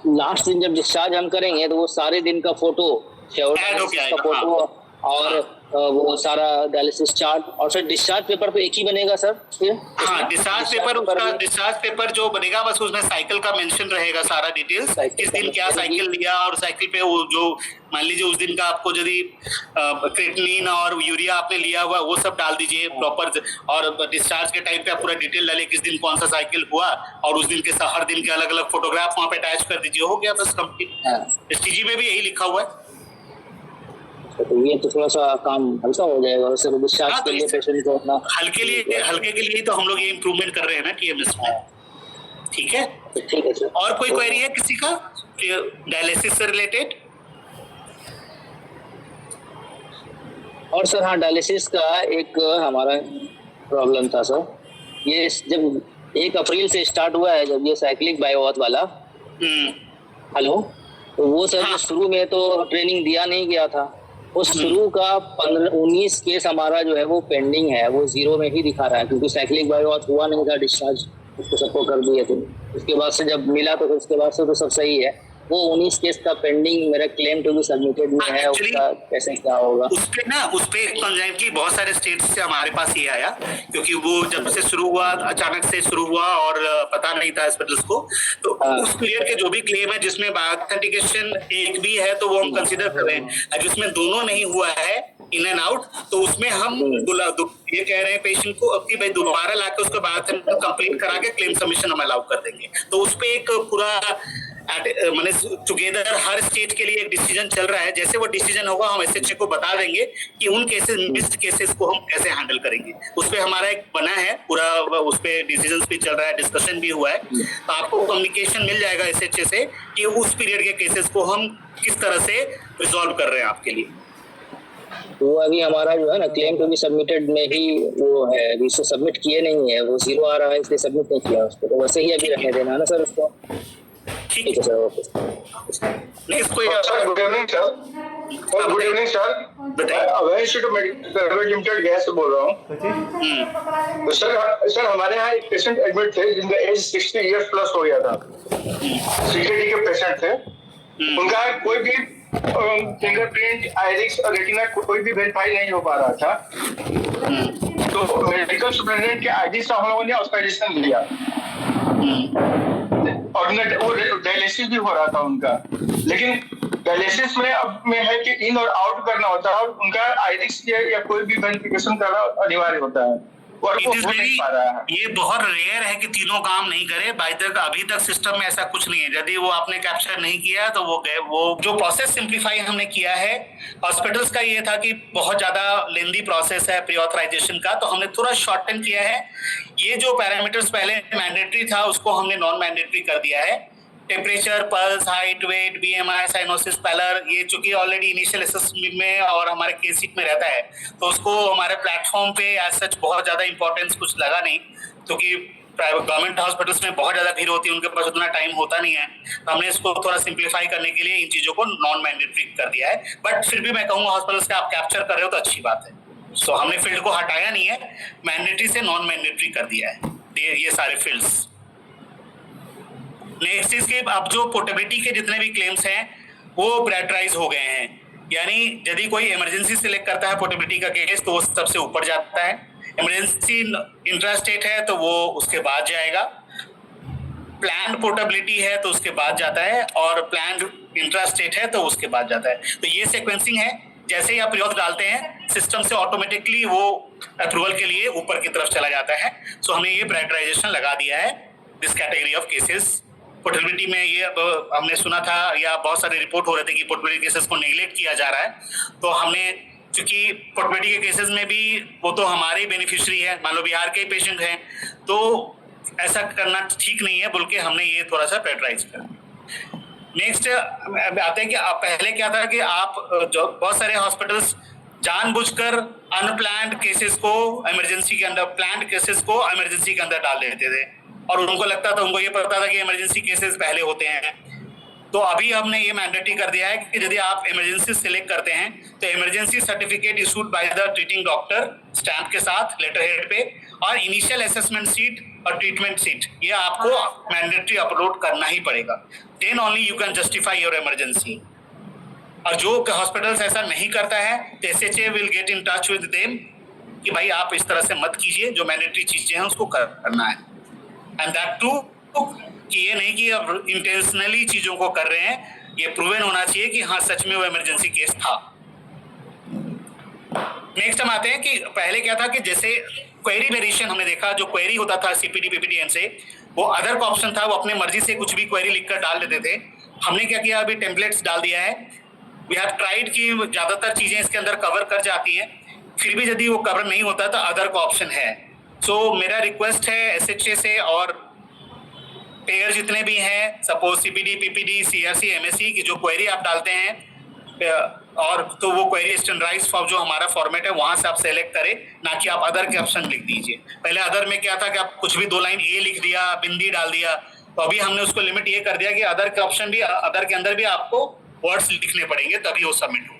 लास्ट दिन जब डिस्चार्ज हम करेंगे तो वो सारे दिन का फोटो का फोटो और वो सारा डायलिसिस चार्ट और सर डिस्चार्ज पेपर तो एक ही बनेगा सर? हाँ डिस्चार्ज पेपर जो बनेगा बस उसमें साइकिल का मेंशन रहेगा, सारा डिटेल्स, किस दिन क्या साइकिल लिया और साइकिल पे वो जो मान लीजिए उस दिन का आपको यदि क्रेटिनिन और यूरिया आपने लिया हुआ वो सब डाल दीजिए प्रॉपर। और डिस्चार्ज के टाइम पे आप पूरा डिटेल डालिए किस दिन कौन सा साइकिल हुआ और उस दिन के हर दिन के अलग अलग फोटोग्राफ वहाँ पे अटैच कर दीजिए, हो गया बस कंप्लीट। एसटीजी में भी यही लिखा हुआ है। तो ये तो थोड़ा सा काम हल्का हो जाएगा और सर डिस्चार्ज के लिए पेशेंट को अपना हल्के के लिए तो हम लोग ये इम्प्रूवमेंट कर रहे हैं ना टीएमएस में। ठीक है सर। और कोई क्वेरी है किसी का डायलिसिस से रिलेटेड? और सर हाँ, डायलिसिस का एक हमारा प्रॉब्लम था सर, ये जब 1 अप्रैल से स्टार्ट हुआ है जब ये साइक्लिक बायोऑथ वाला, हेलो, तो वो सर शुरू में तो ट्रेनिंग दिया नहीं गया था। उस शुरू का 15-19 केस हमारा जो है वो पेंडिंग है, वो 0 में ही दिखा रहा है क्योंकि साइक्लिक बायोऑथ हुआ नहीं था डिस्चार्ज, उसको सबको कर दिए थे। उसके बाद से जब मिला तो उसके बाद से तो सब सही है। वो 19 केस का पेंडिंग मेरा क्लेम टू बी सबमिटेड में है, उसका कैसे क्या होगा? उस पे कंजाइंटली बहुत सारे स्टेट्स से हमारे पास ये आया क्योंकि वो जब से शुरू हुआ अचानक से शुरू हुआ और पता नहीं था हॉस्पिटल्स को, तो उस पीरियड के जो भी क्लेम है जिसमें बायोथेंटिकेशन एक भी है तो वो हम कंसीडर कर रहे हैं। जिसमें दोनों नहीं हुआ है इन एंड आउट, तो उसमें हम ये कह रहे हैं पेशेंट को अब कि भाई दोबारा लाके उसको बायोथेंटिकेशन कंप्लीट करा के क्लेम सबमिशन हम अलाउ कर देंगे। तो उस पे एक पूरा मैंने टुगेदर हर स्टेट के लिए एक डिसीजन चल रहा है। जैसे वो डिसीजन होगा हम एसएचए को बता देंगे कि उन केसेस मिस्ड केसेस को हम कैसे हैंडल करेंगे। उस पे हमारा एक बना है पूरा, उस पे डिसीजन भी चल रहा है, डिस्कशन भी हुआ है। तो आपको कम्युनिकेशन मिल जाएगा एसएचए से कि उस पीरियड के केसेस को हम किस तरह से रिजॉल्व कर रहे हैं आपके लिए। तो अभी हमारा जो है ना क्लेम टू बी सबमिटेड में ही वो है, अभी उसको सबमिट किए नहीं है, वो 0 आ रहा है इसलिए सबमिट नहीं किया उसको, तो वैसे ही अभी रहने देना है ना सर उसको? ठीक है सर, ओके। नेक्स्ट कोई good evening sir. Good evening sir, Abhay institute medical private limited गैस से बोल रहा हूँ। तो सर हमारे यहाँ एक पेशेंट एडमिट थे जिनका एज 60 इयर्स प्लस हो गया था, सीकेडी के पेशेंट थे। उनका कोई भी फिंगरप्रिंट, आइरिस और रेटिना कोई भी वेरीफाई नहीं हो पा रहा था। तो मेडिकल सुपरिटेंडेंट के आईडी से हम लोगों ने ऑथराइजेशन लिया और वो डायलिसिस भी हो रहा था उनका, लेकिन डायलिसिस में अब में है कि इन और आउट करना होता है और उनका आइरिस या कोई भी वेरिफिकेशन करना अनिवार्य होता है और वो हो नहीं पा रहा है। ये बहुत रेयर है कि तीनों काम नहीं करे। अभी तक सिस्टम में ऐसा कुछ नहीं है। यदि वो आपने कैप्चर नहीं किया तो वो जो प्रोसेस सिंप्लीफाई हमने किया है हॉस्पिटल्स का, ये था कि बहुत ज्यादा लेंदी प्रोसेस है प्री ऑथराइजेशन का, तो हमने थोड़ा शॉर्टन किया है। ये जो पैरामीटर्स पहले मैंडेटरी था उसको हमने नॉन मैंडेटरी कर दिया है। Temperature, pulse, height, weight, BMI, cyanosis, pallor, ये चूंकि ऑलरेडी इनिशियल असेसमेंट में और हमारे केस शीट में रहता है तो उसको हमारे प्लेटफॉर्म पे एज सच बहुत ज्यादा इंपॉर्टेंस कुछ लगा नहीं, क्योंकि गवर्नमेंट हॉस्पिटल्स में बहुत ज्यादा भीड़ होती है, उनके पास उतना टाइम होता नहीं है। हमने इसको थोड़ा सिंप्लीफाई करने के लिए इन चीजों को नॉन मैंडेटरी कर दिया है। बट फिर भी मैं कहूँगा हॉस्पिटल्स का आप कैप्चर कर रहे हो तो अच्छी बात है। सो हमने फील्ड को हटाया नहीं है, मैंडेटरी से नॉन मैंडेटरी कर दिया है ये सारे फील्ड्स। नेक्स्ट चीज के अब जो पोर्टेबिलिटी के जितने भी क्लेम्स हैं वो प्रायोरिटाइज हो गए हैं। यानी यदि कोई इमरजेंसी सिलेक्ट करता है पोर्टेबिलिटी का केस तो वो सबसे ऊपर जाता है। इमरजेंसी इंट्रास्टेट है तो वो उसके बाद जाएगा। प्लान पोर्टेबिलिटी है तो उसके बाद जाता है, और प्लान इंट्रास्टेट है तो उसके बाद जाता है। तो ये सीक्वेंसिंग है। जैसे ही आप प्रियोथ डालते हैं सिस्टम से ऑटोमेटिकली वो अप्रूवल के लिए ऊपर की तरफ चला जाता है। सो हमने ये प्रायोरिटाइजेशन लगा दिया है this category of cases. Portability में ये हमने सुना था या बहुत सारे रिपोर्ट हो रहे थे कि पोर्टेबिलिटी केसेस को नेग्लेक्ट किया जा रहा है, तो हमने क्योंकि पोर्टेबिलिटी के केसेस में भी वो तो हमारे बेनिफिशियरी है, मान लो बिहार के पेशेंट हैं, तो ऐसा करना ठीक नहीं है, बोल के हमने ये थोड़ा सा प्रायोरिटाइज कर। नेक्स्ट आते हैं कि आप पहले क्या था कि आप जो बहुत सारे हॉस्पिटल्स जानबूझकर अनप्लान्ड केसेस को इमरजेंसी के अंदर, प्लान्ड केसेस को इमरजेंसी के अंदर डाल देते थे और उनको लगता था, उनको ये पता था कि इमरजेंसी केसेस पहले होते हैं। तो अभी हमने ये मैंडेटरी कर दिया है कि यदि आप इमरजेंसी सिलेक्ट करते हैं तो emergency certificate issued by the treating doctor stamp के साथ लेटर हेड पे, और इनिशियल असेसमेंट सीट और ट्रीटमेंट सीट ये आपको मैंडेटरी अपलोड करना ही पड़ेगा। Then only you can justify your emergency. और जो हॉस्पिटल्स ऐसा नहीं करता है तो SHA will get in touch with them कि भाई आप इस तरह से मत कीजिए, जो मैंडेटरी चीजें हैं उसको करना है। एंड दैट टू कि ये नहीं कि अब इंटेंशनली चीजों को कर रहे हैं, ये प्रूवन होना चाहिए कि हाँ सच में वो इमरजेंसी केस था। नेक्स्ट हम आते हैं कि पहले क्या था कि जैसे क्वेरी वेरिएशन हमने देखा, जो क्वेरी होता था CPD PPDN से, वो अदर का ऑप्शन था, वो अपने मर्जी से कुछ भी क्वेरी लिखकर डाल देते थे। हमने क्या किया, अभी टेम्पलेट्स डाल दिया है। वी हैव ट्राइड कि ज्यादातर चीजें इसके अंदर कवर कर जाती हैं, फिर भी यदि वो कवर नहीं होता तो अदर का ऑप्शन है। सो मेरा रिक्वेस्ट है SHA से और पेयर जितने भी हैं, suppose CPD PPD CRC MSc की जो क्वेरी आप डालते हैं, और तो वो क्वेरी स्टैंडर्डाइज्ड फॉर्म जो हमारा फॉर्मेट है वहां से आप सेलेक्ट करें, ना कि आप अदर के ऑप्शन लिख दीजिए। पहले अदर में क्या था कि आप कुछ भी 2 लाइन A लिख दिया, बिंदी डाल दिया, तो अभी हमने उसको लिमिट ये कर दिया कि अदर के ऑप्शन भी, अदर के अंदर भी आपको वर्ड्स लिखने पड़ेंगे तभी वो सबमिट हो।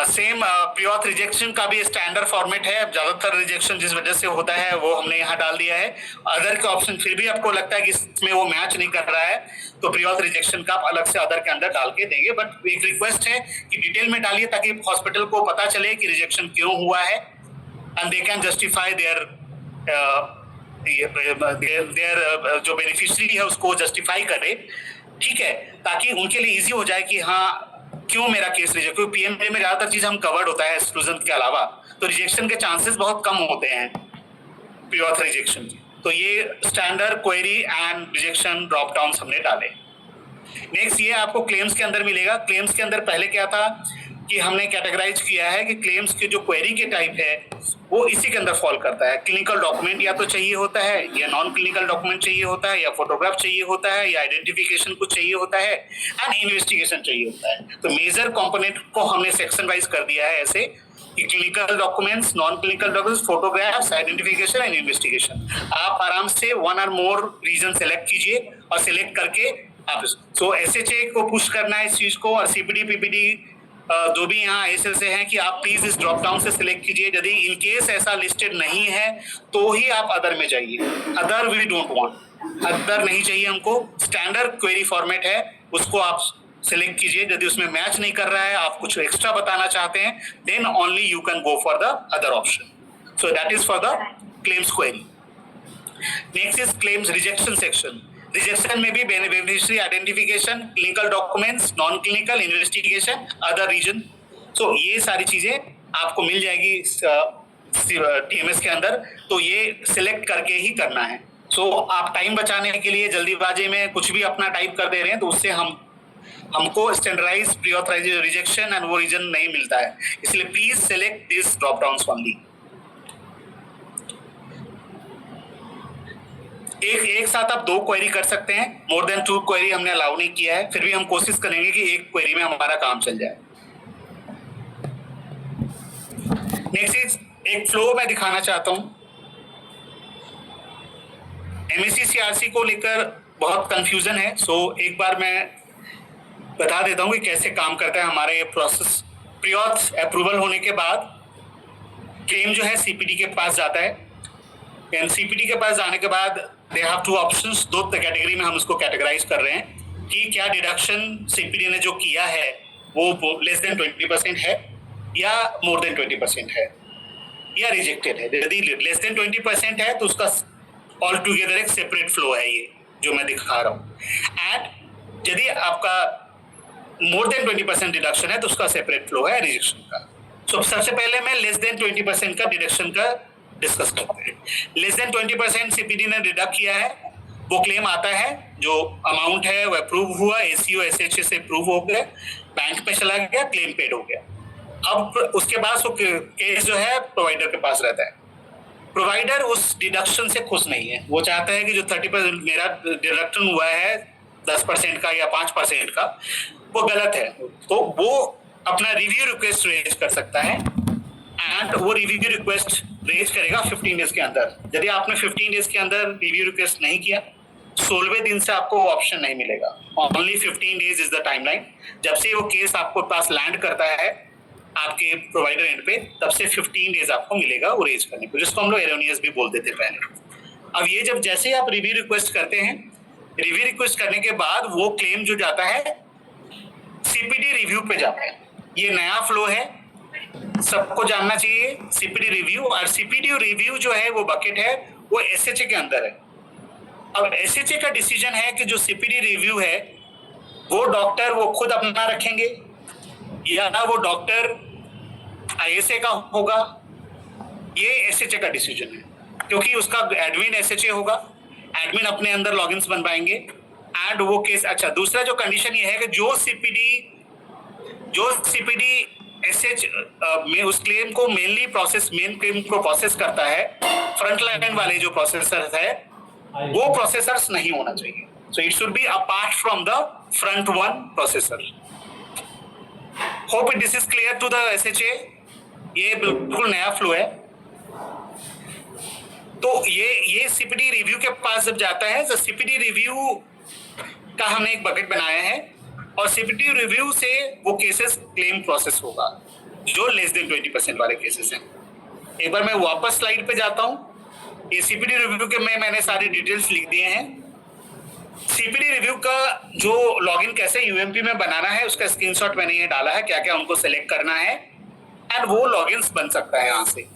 सेम प्री-ऑथ रिजेक्शन का भी स्टैंडर्ड फॉर्मेट है। ज्यादातर रिजेक्शन जिस वजह से होता है वो हमने यहाँ डाल दिया है। अदर का ऑप्शन फिर भी आपको लगता है कि इसमें वो मैच नहीं कर रहा है तो प्री-ऑथ रिजेक्शन का आप अलग से अदर के अंदर डाल के देंगे। बट एक रिक्वेस्ट है कि डिटेल में डालिए ताकि हॉस्पिटल को पता चले कि रिजेक्शन क्यों हुआ है, and they can justify there जो बेनिफिशियरी है उसको जस्टिफाई करे, ठीक है, ताकि उनके लिए इजी हो जाए कि हाँ क्यों मेरा केस रिजेक्ट। क्योंकि PMJ में ज्यादातर चीज हम कवर्ड होता है एक्सक्लूजन के अलावा, तो रिजेक्शन के चांसेस बहुत कम होते हैं प्री-ऑथ रिजेक्शन की। तो ये standard query and rejection drop down हमने डाले। नेक्स्ट ये आपको क्लेम्स के अंदर मिलेगा। क्लेम्स के अंदर पहले क्या था कि हमने कैटेगराइज किया है कि क्लेम्स के जो क्वेरी के टाइप है वो इसी के अंदर फॉल करता है। क्लिनिकल डॉक्यूमेंट या तो चाहिए होता है, या नॉन क्लिनिकल डॉक्यूमेंट चाहिए होता है, या फोटोग्राफ चाहिए होता है, या आइडेंटिफिकेशन कुछ चाहिए होता है, एंड इन्वेस्टिगेशन चाहिए होता है। तो मेजर कंपोनेंट को हमने सेक्शन वाइज कर दिया है ऐसे कि clinical documents, non clinical documents, photographs, identification and investigation. आप आराम से 1 और मोर रीजन सेलेक्ट कीजिए और सिलेक्ट करके आप SHA को पुश करना है इस चीज को, और CPD PPD जो भी यहाँ ऐसे से हैं कि आप प्लीज इस ड्रॉप डाउन से सिलेक्ट कीजिए। यदि इन केस ऐसा लिस्टेड नहीं है तो ही आप अदर में जाइए। Other we don't want, other नहीं चाहिए हमको, स्टैंडर्ड क्वेरी फॉर्मेट है, उसको आप सिलेक्ट कीजिए। यदि उसमें मैच नहीं कर रहा है, आप कुछ एक्स्ट्रा बताना चाहते हैं, then only you can go for the other option. So that is for the claims query. Next is claims rejection section. Rejection में भी beneficiary identification, clinical documents, non clinical, investigation, other reason. So ये सारी चीजें आपको मिल जाएगी टीएमएस के अंदर, तो ये सिलेक्ट करके ही करना है। सो आप टाइम बचाने के लिए जल्दीबाजी में कुछ भी अपना टाइप कर दे रहे हैं, तो उससे हमको standardise pre authorise rejection and वो रीजन नहीं मिलता है। इसलिए please select this drop downs only. एक साथ आप 2 क्वेरी कर सकते हैं, मोर देन 2 क्वेरी हमने अलाउ नहीं किया है, फिर भी हम कोशिश करेंगे कि एक क्वेरी में हमारा काम चल जाए। नेक्स्ट इज एक फ्लो मैं दिखाना चाहता हूं। एमएससी सीआरसी को लेकर बहुत कंफ्यूजन है, सो एक बार मैं बता देता हूं कि कैसे काम करता है हमारा ये प्रोसेस। प्री ऑथ अप्रूवल होने के बाद क्लेम जो है सीपीडी के पास जाता है, एंड सीपीडी के पास जाने के बाद दे हैव 2 ऑप्शंस। 2 कैटेगरी में हम उसको कैटेगराइज कर रहे हैं कि क्या डिडक्शन सीपीडी ने जो किया है वो लेस देन 20% है या मोर देन 20% है या रिजेक्टेड है। यदि लेस देन 20% है तो उसका ऑल टुगेदर एक सेपरेट फ्लो है, ये जो मैं दिखा रहा हूँ। एंड यदि आपका मोर देन 20% डिडक्शन है तो उसका सेपरेट फ्लो है रिजेक्शन का। सो सबसे पहले मैं लेस देन 20% का डिडक्शन का डिस्कस करते हैं। लेस देन 20% सीपीडी ने डिडक्ट किया है, वो क्लेम आता है, जो अमाउंट है वो अप्रूव हुआ, एसीओ एसएचए से अप्रूव हो गया, बैंक पे चला गया, क्लेम पेड हो गया। अब उसके बाद वो केस जो है प्रोवाइडर के पास रहता है। प्रोवाइडर उस डिडक्शन से खुश नहीं है, वो चाहता है कि जो 30% मेरा डिडक्शन हुआ है 10% का या 5% का, वो गलत है, तो वो अपना रिव्यू रिक्वेस्ट रेज कर सकता है। एंड वो रिव्यू रिक्वेस्ट रेज करेगा 15 डेज के अंदर। यदि आपने 15 डेज के अंदर रिव्यू रिक्वेस्ट नहीं किया, 16वें दिन से आपको वो ऑप्शन नहीं मिलेगा। Only 15 days is the timeline. जब से वो केस आपको पास लैंड करता है आपके प्रोवाइडर एंड पे, तब से 15 डेज आपको मिलेगा वो रेज करने को, जिसको हम लोग एरोनियस भी बोलते थे पहले। अब ये जब जैसे आप रिव्यू रिक्वेस्ट करते हैं, रिव्यू रिक्वेस्ट करने के बाद वो क्लेम जो जाता है सीपीडी रिव्यू पे जाता है। ये नया फ्लो है, सबको जानना चाहिए सीपीडी रिव्यू। और सीपीडी रिव्यू जो है वो बकेट है, वो एसएचए के अंदर है। अब एसएचए का डिसीजन है कि जो सीपीडी रिव्यू है वो डॉक्टर वो खुद अपना रखेंगे या ना वो डॉक्टर आईएसए का होगा, ये एसएचए का डिसीजन है, क्योंकि उसका एडमिन एसएचए होगा, एडमिन अपने अंदर लॉगिन्स बन पाएंगे एंड वो केस। अच्छा, दूसरा जो कंडीशन ये है कि जो सीपीडी एसएच में उस क्लेम को मेन क्लेम को प्रोसेस करता है, फ्रंट लाइन वाले जो प्रोसेसर है वो प्रोसेसर्स नहीं होना चाहिए। So it should be apart from the front one processor. Hope it this is clear to the SHA. ये बिल्कुल नया फ्लो है। तो ये सीपीडी रिव्यू के पास जब जाता है, तो सीपीडी रिव्यू का हमने एक बकेट बनाया है और सीपीडी रिव्यू से वो केसेस क्लेम प्रोसेस होगा जो लेस देन 20% वाले केसेस हैं। एक बार मैं वापस स्लाइड पे जाता हूँ। ये सीपीडी रिव्यू के में मैंने सारी डिटेल्स लिख दिए हैं। सीपीडी रिव्यू का जो लॉगिन कैसे यूएमपी में बनाना है उसका स्क्रीनशॉट मैंने ये डाला है, क्या क्या उनको सेलेक्ट करना है एंड वो लॉगिन्स बन सकता है। यहाँ से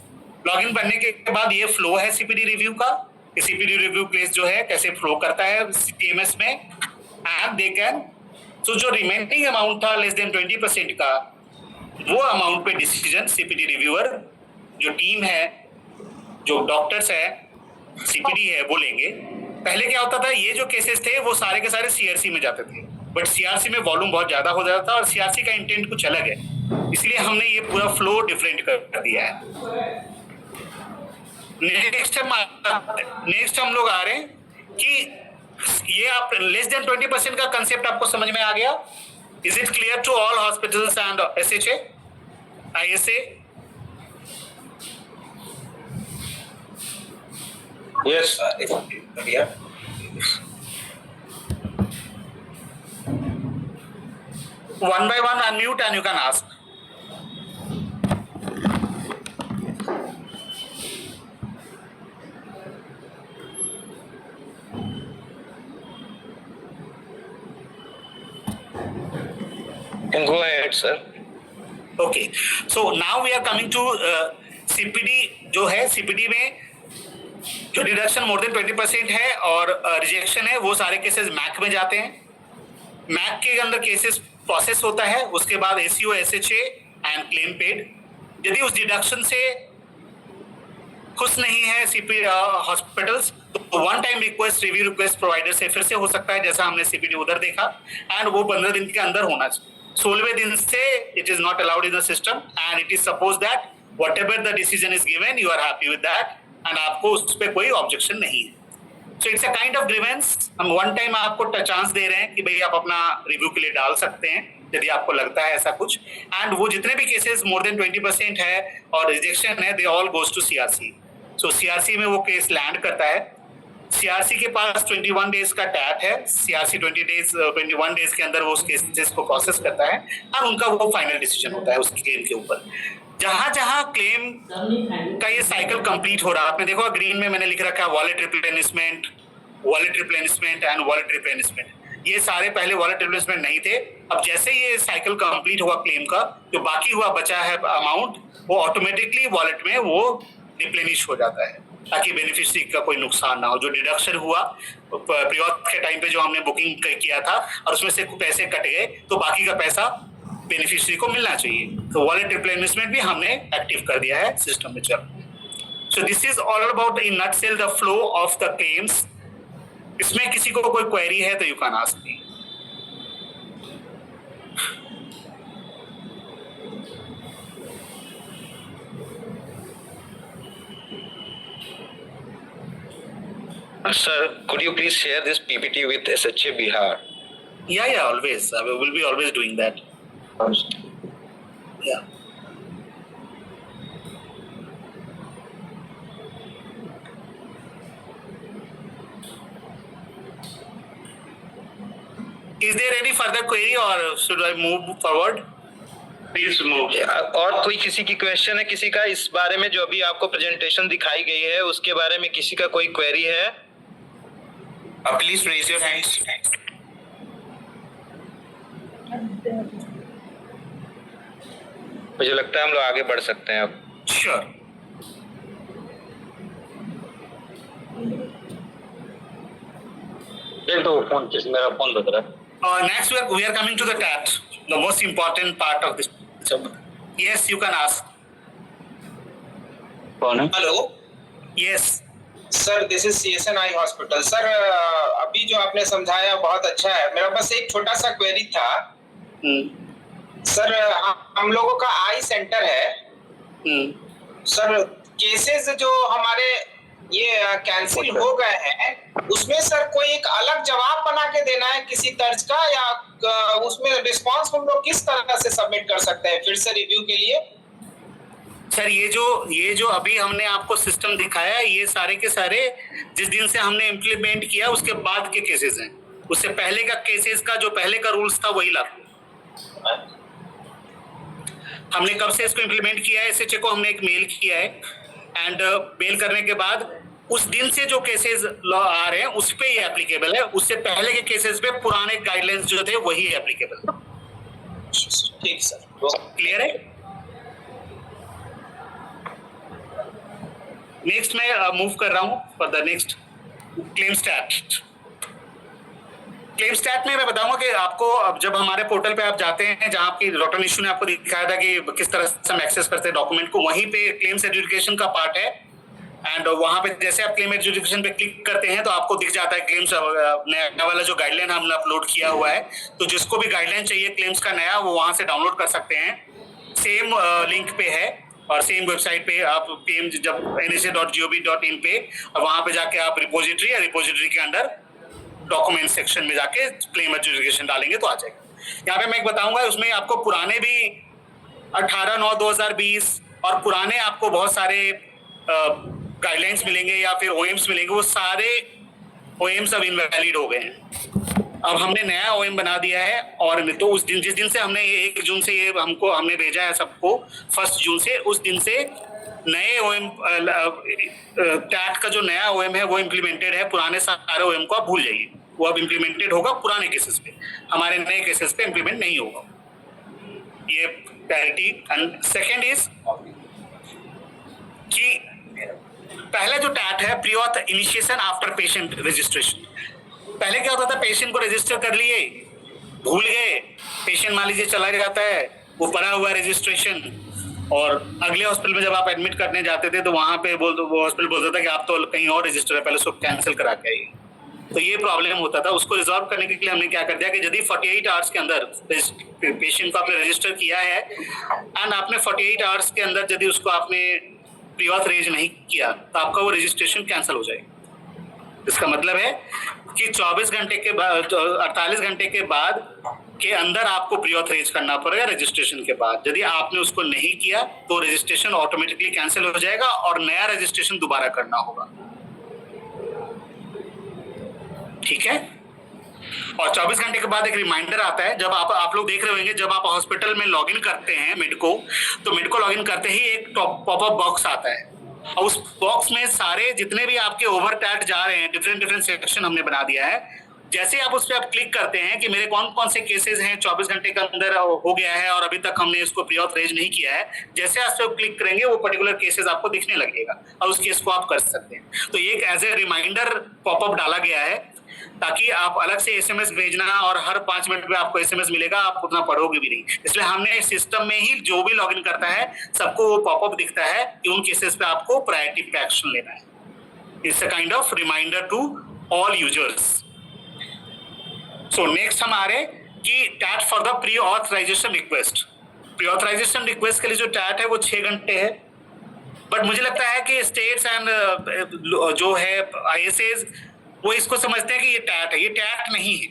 लॉगिन बनने के बाद ये फ्लो है सीपीडी रिव्यू का। सीपीडी रिव्यू केस जो है कैसे फ्लो करता है टीएमएस में एंड दे कैन। तो जो रिमेनिंग अमाउंट था लेस देन 20% का, वो अमाउंट पे डिसीजन सीपीडी रिव्यूअर जो टीम है, जो डॉक्टर्स है, सीपीडी है, वो लेंगे। पहले क्या होता था, ये जो केसेस थे वो सारे के सारे सीआरसी में जाते थे, बट सीआरसी में वॉल्यूम बहुत ज्यादा हो जाता था और सीआरसी का इंटेंट कुछ अलग है, इसलिए हमने ये पूरा फ्लो डिफरेंट कर दिया है। नेक्स्ट हम लोग आ रहे हैं कि ये आप लेस देन 20% का कंसेप्ट आपको समझ में आ गया? Is it clear to all hospitals and SHA ISA? Yes. Yeah. One by one unmute and you can ask. right, sir. Okay, so now we are coming to CPD जो है, CPD में जो डिडक्शन मोर देन 20% है और रिजेक्शन है, वो सारे केसेस मैक में जाते हैं। मैक के अंदर केसेस प्रोसेस होता है, उसके बाद ACO, SHA and claim paid. यदि उस डिडक्शन से खुश नहीं है CPD हॉस्पिटल्स, तो one time request, review request provider से फिर से हो सकता है, जैसा हमने CPD उधर देखा, एंड वो 15 दिन के अंदर होना चाहिए। 16वें दिन से it is not allowed in the system and it is suppose that whatever the decision is given you are happy with that and आपको उस पर कोई ऑब्जेक्शन नहीं है। So it's a kind of grievance. हम वन टाइम आपको चांस दे रहे हैं कि भाई आप अपना रिव्यू के लिए डाल सकते हैं यदि आपको लगता है ऐसा कुछ, एंड वो जितने भी केसेस मोर देन 20% है और रिजेक्शन है, they all goes to CRC। So CRC में वो केस लैंड करता है। CRC के पास 21 डेज का टैट है। CRC 21 डेज के अंदर वो उस केसेस को प्रोसेस करता है और उनका वो फाइनल डिसीजन होता है उस क्लेम के ऊपर। जहां जहां क्लेम का ये साइकिल कंप्लीट हो रहा है, आपने देखो ग्रीन में मैंने लिख रखा है wallet replenishment and wallet replenishment. ये सारे पहले वॉलेट रिप्लेनिशमेंट नहीं थे। अब जैसे ये साइकिल कंप्लीट हुआ क्लेम का, जो बाकी हुआ बचा है अमाउंट, वो ऑटोमेटिकली वॉलेट में वो रिप्लेनिश हो जाता है ताकि बेनिफिशियरी का कोई नुकसान ना हो। जो डिडक्शन हुआ प्रीऑथ के टाइम पे जो हमने बुकिंग किया था और उसमें से पैसे कट गए, तो बाकी का पैसा बेनिफिशियरी को मिलना चाहिए। तो वॉलेट रिप्लेनिशमेंट भी हमने एक्टिव कर दिया है सिस्टम में। चलो, so this is all about in nutshell the flow of the claims. इसमें किसी को कोई क्वेरी है तो you can ask me. Sir, could you please share this PPT with SHA Bihar? Yeah, always. We will be always doing that. Yeah. Is there any further query or should I move forward? Please move. और कोई किसी की क्वेश्चन है किसी का इस बारे में, जो अभी आपको प्रेजेंटेशन दिखाई गई है उसके बारे में किसी का कोई क्वेरी है? Please raise your hands. मुझे लगता है हम लोग आगे बढ़ सकते हैं अब। Sure. तो फोन मेरा फोन बज रहा है। Next we are coming to the TAT, the most important part of this. Yes, you can ask. कौन है? Hello. Yes. Sir this is CSN eye hospital. Sir अभी जो आपने समझाया बहुत अच्छा है। मेरा बस एक छोटा सा क्वेरी था। सर हम लोगों का आई सेंटर है। सर केसेस जो हमारे ये कैंसिल हो गए हैं, उसमें सर कोई एक अलग जवाब बना के देना है किसी तर्ज का, या उसमें रिस्पांस हम लोग किस तरह से सबमिट कर सकते हैं फिर से रिव्यू के लिए? सर ये जो अभी हमने आपको सिस्टम दिखाया है, ये सारे के सारे जिस दिन से हमने इम्प्लीमेंट किया उसके बाद के केसेस हैं। उससे पहले का केसेस का जो पहले का रूल्स था वही लागू। हमने कब से इसको इम्प्लीमेंट किया है, SHA को हमने एक मेल किया है एंड मेल करने के बाद उस दिन से जो केसेस लॉ आ रहे हैं उस पे ये एप्लीकेबल है। उससे पहले के केसेस पे पुराने गाइडलाइंस जो थे वही एप्लीकेबल। ठीक सर, क्लियर है। नेक्स्ट मैं मूव कर रहा हूं for the next claim stat. Claim stat में मैं बताऊंगा कि आपको अब जब हमारे पोर्टल पे आप जाते हैं, जहां आपकी डॉक्टर निशु ने आपको दिखाया था कि किस तरह से हम एक्सेस करते हैं डॉक्यूमेंट को, वहीं पे क्लेम्स एजुकेशन का पार्ट है एंड वहां पे जैसे आप क्लेम एजुकेशन पे क्लिक करते हैं तो आपको दिख जाता है क्लेम्स नया वाला जो गाइडलाइन हमने अपलोड किया हुआ है। तो जिसको भी गाइडलाइन चाहिए क्लेम्स का नया, वो वहां से डाउनलोड कर सकते हैं। सेम लिंक पे है और सेम वेबसाइट पे आप पीएम जब nsa.gov.in पे, और वहां पे जाके आप रिपोजिटरी या रिपोजिटरी के अंदर डॉक्यूमेंट सेक्शन में जाके क्लेम एजुकेशन डालेंगे तो आ जाएगा। यहाँ पे मैं एक बताऊंगा, उसमें आपको पुराने भी 18/9/2020 और पुराने आपको बहुत सारे गाइडलाइंस मिलेंगे या फिर OMs मिलेंगे। वो सारे OMs अब इनवैलिड हो गए हैं। अब हमने नया OM बना दिया है और तो उस दिन जिस दिन से हमने 1 जून से ये हमने भेजा है सबको 1 जून से, उस दिन से नए OM टैट का जो नया OM है वो इम्प्लीमेंटेड है। पुराने सारे OM को आप भूल जाइए, वो अब इम्प्लीमेंटेड होगा पुराने केसेस पे, हमारे नए केसेस पे इम्प्लीमेंट नहीं होगा। ये क्लैरिटी। एंड सेकेंड इज कि पहला जो टैट है pre auth initiation after patient registration. पहले क्या होता था, पेशेंट को रजिस्टर कर लिए, भूल गए, पेशेंट मान लीजिए चला जाता है, वो पड़ा हुआ रजिस्ट्रेशन, और अगले हॉस्पिटल में जब आप एडमिट करने जाते थे तो वहां पे वो हॉस्पिटल बोलता था कि आप तो कहीं और रजिस्टर है, पहले उसको कैंसिल करा के आइए। तो ये प्रॉब्लम होता था। उसको रिजॉल्व करने के लिए हमने क्या कर दिया कि यदि 48 आवर्स के अंदर पेशेंट को आपने रजिस्टर किया है एंड आपने 48 आवर्स के अंदर यदि उसको आपने प्री ऑथ रेज नहीं किया तो आपका वो रजिस्ट्रेशन कैंसिल हो जाएगा। इसका मतलब है कि 24 घंटे के बाद, 48 घंटे के बाद के अंदर आपको प्री ऑथ रेज करना पड़ेगा रजिस्ट्रेशन के बाद। यदि आपने उसको नहीं किया तो रजिस्ट्रेशन ऑटोमेटिकली कैंसिल हो जाएगा और नया रजिस्ट्रेशन दोबारा करना होगा। ठीक है। और 24 घंटे के बाद एक रिमाइंडर आता है, जब आप लोग देख रहे होंगे, जब आप हॉस्पिटल में लॉगिन करते हैं मेडको, तो मेडको लॉगिन करते ही एक पॉपअप बॉक्स आता है और उस बॉक्स में सारे जितने भी आपके ओवर टैट जा रहे हैं, डिफरेंट सेक्शन हमने बना दिया है। जैसे आप उस पर आप क्लिक करते हैं कि मेरे कौन कौन से केसेस हैं 24 घंटे के अंदर हो गया है और अभी तक हमने इसको प्री ऑथ रेज नहीं किया है, जैसे आप सब क्लिक करेंगे वो पर्टिकुलर केसेस आपको दिखने लगेगा और उस केस को आप कर सकते हैं। तो ये एक एज ए रिमाइंडर पॉपअप डाला गया है ताकि आप अलग से एसएमएस भेजना और हर 5 मिनट में आपको एसएमएस मिलेगा, आप उतना पढ़ोगे भी नहीं। इसलिए हमने सिस्टम में ही जो भी लॉगिन करता है सबको वो पॉपअप दिखता है कि उन केसेस पे आपको प्रायोरिटी पे एक्शन लेना है। It's a kind of reminder to all users. So next हम आ रहे कि TAT for the pre authorisation request. Pre authorisation request के लिए जो टैट है वो 6 घंटे है, बट मुझे लगता है कि स्टेट्स एंड जो है आईएसएस वो इसको समझते हैं कि ये टैट है। ये टैट नहीं है,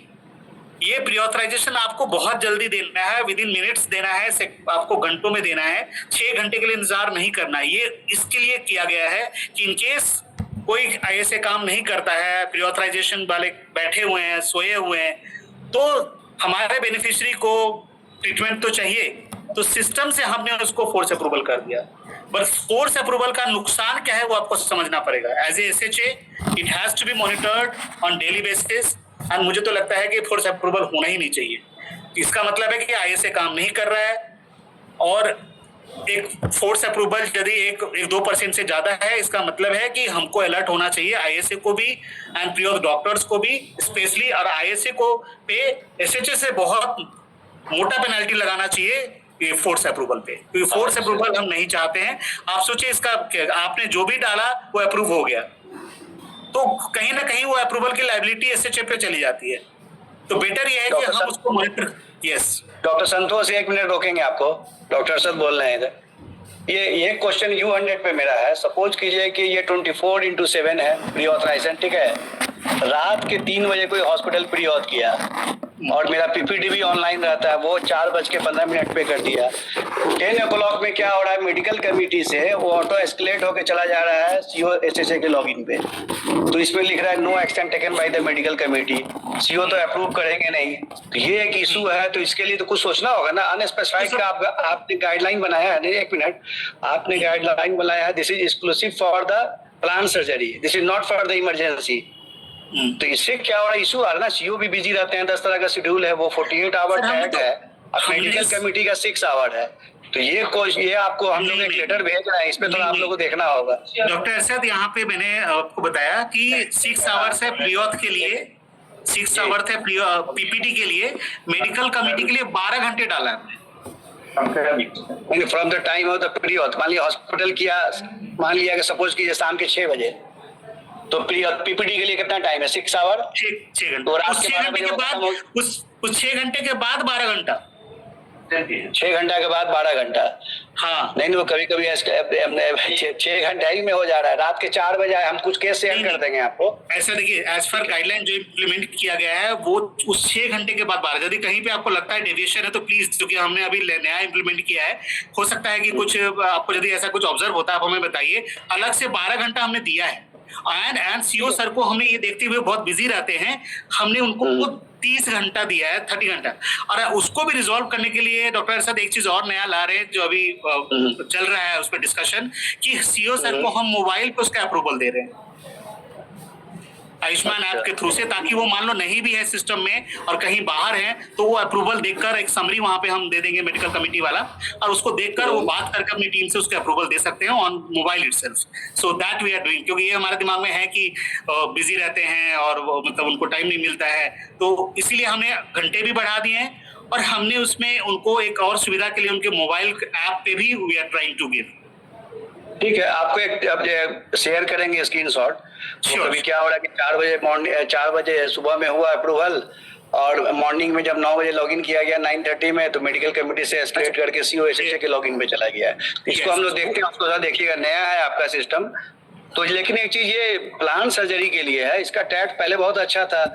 ये प्री ऑथराइजेशन आपको बहुत जल्दी देना है, विद इन मिनट्स देना है, आपको घंटों में देना है। 6 घंटे के लिए इंतजार नहीं करना है। ये इसके लिए किया गया है कि इन केस कोई ऐसे काम नहीं करता है, प्री ऑथराइजेशन वाले बैठे हुए हैं, सोए हुए हैं, तो हमारे बेनिफिशियरी को ट्रीटमेंट तो चाहिए, तो सिस्टम से हमने उसको फोर्स अप्रूवल कर दिया। बस फोर्स अप्रूवल का नुकसान क्या है वो आपको समझना पड़ेगा। As a SHA it has to be monitored on daily basis and मुझे तो लगता है कि फोर्स अप्रूवल होना ही नहीं चाहिए। इसका मतलब है कि आईएसए काम नहीं कर रहा है और एक फोर्स अप्रूवल यदि 1-2% से ज्यादा है, इसका मतलब है कि हमको अलर्ट होना चाहिए, आईएसए को भी एंड प्री ऑथ डॉक्टर्स को भी स्पेशली, और आईएसए को पे एसएचए से बहुत मोटा पेनल्टी लगाना चाहिए ये फोर्स अप्रूवल पे, क्योंकि फोर्स अप्रूवल हम नहीं चाहते हैं। आप सोचिए इसका आपने जो भी डाला वो अप्रूव हो गया तो कहीं ना कहीं वो अप्रूवल की लायबिलिटी एसएचए पे चली जाती है। तो बेटर ये है कि हम उसको मॉनिटर। यस डॉक्टर संतोष, 1 मिनट रोकेंगे आपको। डॉक्टर सर बोल रहे हैं इधर। ये क्वेश्चन U100 पे मेरा है। सपोज कीजिए कि ये 24/7 है प्री ऑथराइजेशन, ठीक है। रात के 3 बजे कोई हॉस्पिटल प्री ऑथ किया और मेरा पीपीडी भी ऑनलाइन रहता है, वो 4:15 पे कर दिया। 10 o'clock में क्या हो रहा है, मेडिकल कमेटी से वो ऑटो एस्केलेट होकर चला जा रहा है सीओ एसएचए के लॉगिन पे। तो इसमें लिख रहा है no action taken by the medical committee. CO तो अप्रूव करेंगे नहीं, तो ये एक इशू है। तो इसके लिए तो कुछ सोचना होगा ना। अनस्पेसिफाइड का आपने गाइडलाइन बनाया है, 1 मिनट, आपने गाइडलाइन बनाया है, this is exclusive for the plan surgery, this is not for the emergency. तो इससे क्या हो रहा है, इशू आ रहा है ना। सीओ भी बिजी रहते हैं, 10 तरह का शेड्यूल है, वो 48 आवर टैग है और मेडिकल कमेटी का 6 आवर है। तो ये आपको हम लोग एक लेटर भेज रहे हैं, इसमें थोड़ा आप लोगों को देखना होगा। डॉक्टर अरशद, यहाँ पे मैंने आपको बताया कि 6 आवर्स है प्री ऑथ के लिए, 6 आवर्स है पीपीटी के लिए, मेडिकल कमेटी के लिए 12 घंटे डाला है from the time of the pre auth. मान लिया हॉस्पिटल किया, मान लिया कि सपोज कीजिए शाम के 6 बजे, तो पीपीटी के लिए कितना टाइम है, 6 आवर, 6 घंटे। तो रात उस के 6 घंटे के बाद उस 6 घंटे के बाद 12 घंटा, 6 घंटा के बाद 12 घंटा। हाँ नहीं वो कभी 6 घंटे ही में हो जा रहा है। रात के 4 बजे हम कुछ केस शेयर कर देंगे आपको। ऐसा देखिए, एज पर गाइडलाइन जो इम्प्लीमेंट किया गया है वो उस 6 घंटे के बाद 12। यदि कहीं पे आपको लगता है डेविएशन है तो प्लीज, क्योंकि हमने अभी नया इम्प्लीमेंट किया है, हो सकता है कि कुछ आपको यदि ऐसा कुछ ऑब्जर्व होता है आप हमें बताइए। अलग से 12 घंटा हमने दिया है एंड सीओ सर को हमने ये देखते हुए बहुत बिजी रहते हैं, हमने उनको 30 घंटा दिया है, 30 घंटा। और उसको भी रिजॉल्व करने के लिए डॉक्टर अरशद एक चीज और नया ला रहे हैं जो अभी चल रहा है उस पर डिस्कशन, कि सीओ सर को हम मोबाइल पे उसका अप्रूवल दे रहे हैं। आयुष्मान ऐप के थ्रू से, ताकि वो मान लो नहीं भी है सिस्टम में और कहीं बाहर है तो वो अप्रूवल देखकर एक समरी वहां पे हम दे देंगे मेडिकल कमिटी वाला, और उसको देखकर वो बात करके अपनी टीम से उसके अप्रूवल दे सकते हैं on mobile itself. So that we are doing, क्योंकि ये हमारे दिमाग में है कि बिजी रहते हैं और मतलब उनको टाइम नहीं मिलता है, तो इसीलिए हमने घंटे भी बढ़ा दिए हैं और हमने उसमें उनको एक और सुविधा के लिए उनके मोबाइल ऐप पे भी we are trying to give. ठीक है, आपको एक अब शेयर करेंगे स्क्रीनशॉट। तो कभी क्या हो रहा है कि 4 बजे सुबह में हुआ अप्रूवल, और मॉर्निंग में जब 9 बजे लॉगिन किया गया 9:30 में, तो मेडिकल कमिटी से एस्केलेट करके COSHA के लॉगिन पे चला गया है। इसको हम लोग देखते हैं, उसको साथ देखिएगा, नया है आपका सिस्टम तो। लेकिन एक चीज, ये प्लान सर्जरी के लिए है, इसका टैट पहले बहुत अच्छा था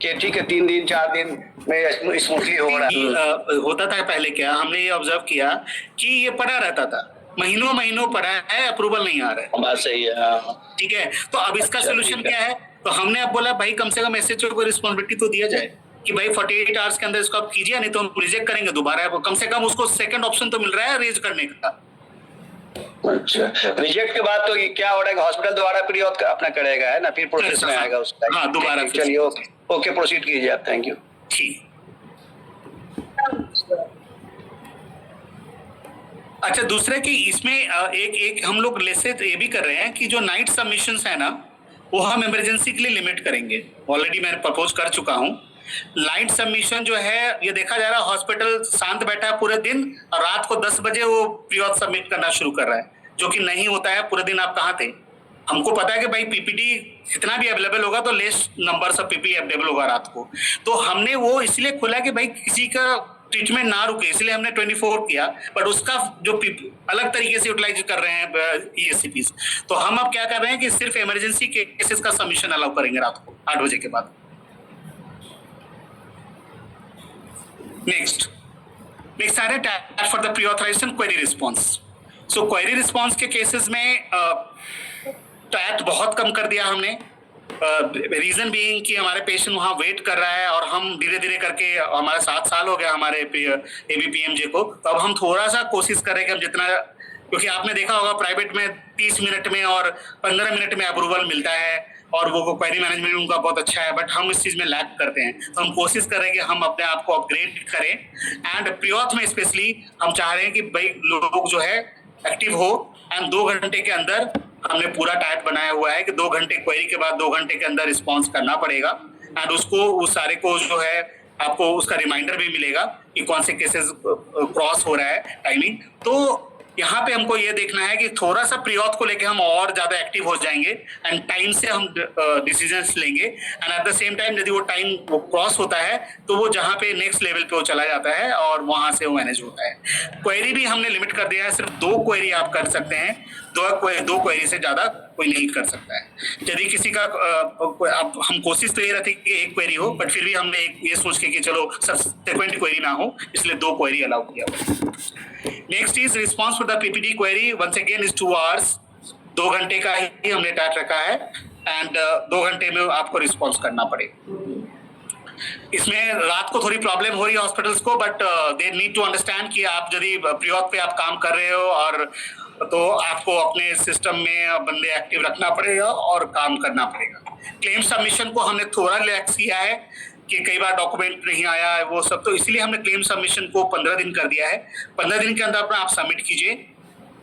कि ठीक है 3 दिन 4 दिन में स्मूथली हो रहा है। होता था पहले, क्या हमने ये ऑब्जर्व किया कि ये पड़ा रहता था, महीनों पड़ा है, अप्रूवल नहीं आ रहा है। बात सही है, हाँ। ठीक है, तो अब इसका सोल्यूशन क्या है? तो हमने अब बोला भाई कम से कम SHO को रिस्पॉन्सिबिलिटी तो दिया जाए कि भाई 48 आवर्स के अंदर इसको आप कीजिए, नहीं तो हम रिजेक्ट करेंगे दोबारा। कम से कम उसको सेकंड ऑप्शन तो मिल रहा है रेज करने का। अच्छा, रिजेक्ट के बाद तो क्या हो रहा है, हॉस्पिटल दोबारा प्री ऑथ अपना करेगा, है ना, फिर प्रोसेस में आएगा उसका। हाँ, दोबारा। चलिए, ओके प्रोसीड कीजिए आप। Thank you. ठीक। अच्छा, दूसरे कि इसमें एक हम लोग लेसे ये भी कर रहे हैं कि जो नाइट सबमिशंस है ना, वो हम इमरजेंसी के लिए लिमिट करेंगे। ऑलरेडी मैं प्रपोज कर चुका हूँ। नाइट सबमिशन जो है, ये देखा जा रहा है हॉस्पिटल शांत बैठा है पूरे दिन और रात को 10 बजे वो प्री ऑथ सबमिट करना शुरू कर रहा है, जो कि नहीं होता है। पूरे दिन आप कहाँ थे? हमको पता है कि भाई PPT इतना भी अवेलेबल होगा तो less number of PPT available होगा रात को। तो हमने वो इसलिए खोला कि भाई किसी का ट्रीटमेंट ना रुके, इसलिए हमने 24 किया, बट उसका जो अलग तरीके से यूटिलाइज कर रहे हैं ESCPs। तो हम अब क्या कर रहे हैं कि सिर्फ इमरजेंसी केसेस का सबमिशन अलाउ करेंगे रात को 8 बजे के बाद। Next आ रहा है for the pre authorisation query response. So query response के केसेस में टैट बहुत कम कर दिया हमने। रीजन बीइंग कि हमारे पेशेंट वहाँ वेट कर रहा है और हम धीरे धीरे करके, हमारा 7 साल हो गया हमारे ABPMJ को, तो अब हम थोड़ा सा कोशिश करें कि हम जितना, क्योंकि आपने देखा होगा प्राइवेट में 30 मिनट में और 15 मिनट में अप्रूवल मिलता है और वो क्वेरी मैनेजमेंट उनका बहुत अच्छा है, बट हम इस चीज में लैक करते हैं। तो हम कोशिश करें कि हम अपने आप को अपग्रेड करें, एंड प्री ऑथ में स्पेशली हम चाह रहे हैं कि भाई लोग जो है एक्टिव हो, एंड 2 घंटे के अंदर हमने पूरा टाइप बनाया हुआ है कि 2 घंटे क्वेरी के बाद 2 घंटे के अंदर रिस्पॉन्स करना पड़ेगा, एंड उसको उस सारे को जो है आपको उसका रिमाइंडर भी मिलेगा कि कौन से केसेस क्रॉस हो रहा है टाइमिंग। तो यहाँ पे हमको ये देखना है कि थोड़ा सा प्री ऑथ को लेके हम और ज्यादा एक्टिव हो जाएंगे एंड टाइम से हम डिसीजंस लेंगे, and at the same time यदि वो टाइम वो क्रॉस होता है तो वो जहाँ पे नेक्स्ट लेवल पे वो चला जाता है और वहां से वो मैनेज होता है। क्वेरी भी हमने लिमिट कर दिया है, सिर्फ 2 क्वेरी आप कर सकते हैं, 2 क्वेरी से ज्यादा कोई नहीं कर सकता है। यदि किसी का अब हम कोशिश तो ये रहती है कि 1 क्वेरी हो, बट फिर भी हमने ये सोच के कि चलो सब्सिक्वेंट क्वेरी ना हो, इसलिए 2 क्वेरी अलाउ किया। Next is response for the PPT query, once again is 2 hours, 2 घंटे का ही हमने टाइट रखा है, एंड 2 घंटे में आपको रिस्पॉन्स करना पड़ेगा। इसमें रात को थोड़ी प्रॉब्लम हो रही है हॉस्पिटल्स को, but they need to understand कि आप यदि प्री ऑथ पे आप काम कर रहे हो और तो आपको अपने सिस्टम में बंदे एक्टिव रखना पड़ेगा और काम करना पड़ेगा। क्लेम सबमिशन को हमने थोड़ा रिलैक्स किया है कि कई बार डॉक्यूमेंट नहीं आया है वो सब, तो इसलिए हमने क्लेम सबमिशन को 15 दिन कर दिया है। 15 दिन के अंदर अपना आप सबमिट कीजिए,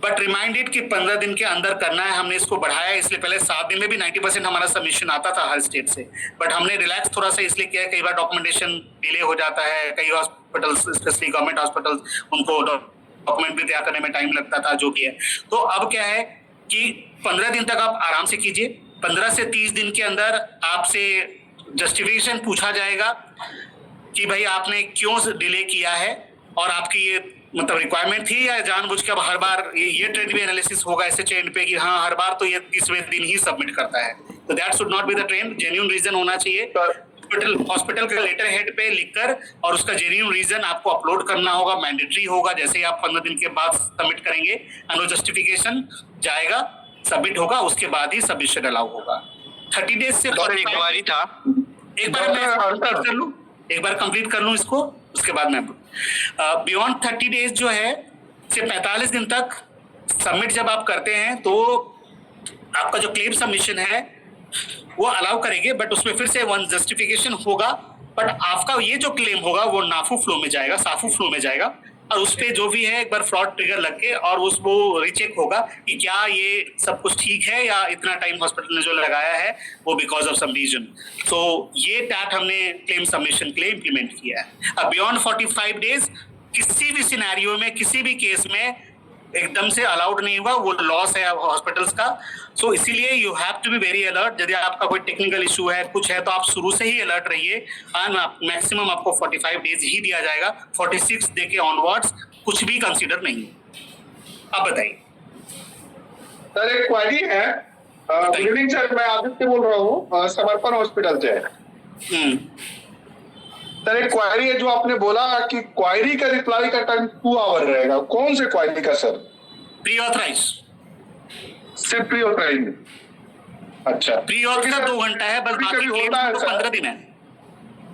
बट रिमाइंडेड कि 15 दिन के अंदर करना है। हमने इसको बढ़ाया है, इसलिए पहले 7 दिन में भी 90% हमारा सबमिशन आता था हर स्टेट से, बट हमने रिलैक्स थोड़ा सा इसलिए किया है, कई बार डॉक्यूमेंटेशन डिले हो जाता है, कई हॉस्पिटल्स स्पेशली गवर्नमेंट हॉस्पिटल्स उनको डॉक्यूमेंट भी तैयार करने में टाइम लगता था, जो भी है। तो अब क्या है कि 15 दिन तक आप आराम से कीजिए। 15 से 30 दिन के अंदर आपसे जस्टिफिकेशन पूछा जाएगा कि भाई आपने क्यों डिले किया है और आपकी ये मतलब रिक्वायरमेंट थी या जानबूझ के अब हर बार ये ट्रेंड भी एनालिसिस होगा ऐसे ट्रेंड पे कि हाँ हर बार तो ये 30वें दिन ही सबमिट करता है। तो that should not be the trend, genuine reason होना चाहिए। हॉस्पिटल के लेटर हेड पे लिखकर और उसका जेन्युइन रीजन आपको अपलोड करना होगा, मैंडेटरी होगा। जैसे ही आप 15 दिन के बाद सबमिट करेंगे एंड वो जस्टिफिकेशन जाएगा, सबमिट होगा, उसके बाद ही सबमिशन अलाउ होगा। 30 डेज से एक बार कंप्लीट कर लूं इसको, उसके बाद मैं बियॉन्ड 30 डेज जो है से 45 दिन तक सबमिट जब आप करते हैं तो आपका जो क्लेम सबमिशन है वो अलाउ करेंगे, बट उसमें फिर से वन जस्टिफिकेशन होगा। बट आपका ये जो क्लेम होगा वो नाफू फ्लो में जाएगा, साफू फ्लो में जाएगा, और उस पे जो भी है एक बार फ्रॉड ट्रिगर लग के और वो रिचेक होगा कि क्या ये सब कुछ ठीक है या इतना टाइम हॉस्पिटल ने जो लगाया है वो बिकॉज ऑफ सम रीजन। तो ये टैट हमने क्लेम सबमिशन के लिए इम्प्लीमेंट किया है। अब बियॉन्ड 45 डेज किसी भी सिनेरियो में, किसी भी केस में एकदम से अलाउड नहीं होगा, वो लॉस है हॉस्पिटल्स का। सो इसीलिए you have to be very alert. यदि आपका कोई टेक्निकल इशू है, कुछ है, तो आप शुरू से ही अलर्ट रहिए। एंड मैक्सिमम आपको 45 डेज ही दिया जाएगा, 46 डे के ऑनवर्ड्स कुछ भी कंसीडर नहीं। अब बताइए सर, एक क्वेरी है। गुड इवनिंग सर, मैं आदित्य बोल रहा हूँ समर्पण हॉस्पिटल से। सर, एक क्वेरी है जो आपने बोला कि क्वेरी का रिप्लाई का टाइम 2 आवर रहेगा। कौन से क्वेरी का सर? प्री ऑथराइज, सिर्फ प्री ऑथराइज। अच्छा, प्री ऑथराइज का 2 घंटा है बस, बाकी क्लेम तो 15 दिन है।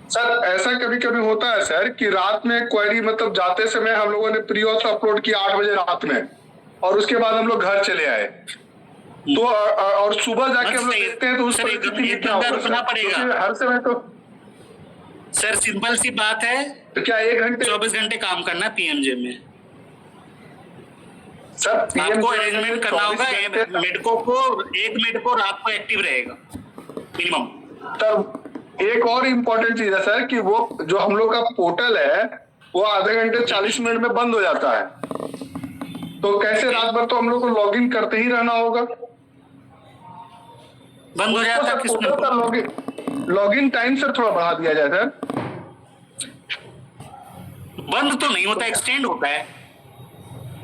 सर, ऐसा कभी कभी होता है सर कि रात में क्वेरी मतलब जाते समय हम लोगों ने प्री ऑथ अपलोड किया 8 बजे रात में, और उसके बाद हम लोग घर चले आए, तो और सुबह जाके हम लोग देखते हैं तो उस परिस्थिति में क्या होगा पड़ेगा हर समय? तो सर सिंपल सी बात है, तो क्या 1 घंटे 24 घंटे काम करना पीएमजे में? सर आपको अरेंजमेंट करना होगा, मेडिको को, एक मेडिको रात को एक्टिव रहेगा मिनिमम। तब एक और इम्पोर्टेंट चीज है सर कि वो जो हम लोग का पोर्टल है वो आधे घंटे 40 मिनट में बंद हो जाता है, तो कैसे रात भर तो हम लोग को लॉग इन करते ही रहना होगा? बंद हो जाता है किसमें? लॉगिन टाइम सर थोड़ा बढ़ा दिया जाए सर। बंद तो नहीं होता, एक्सटेंड होता है।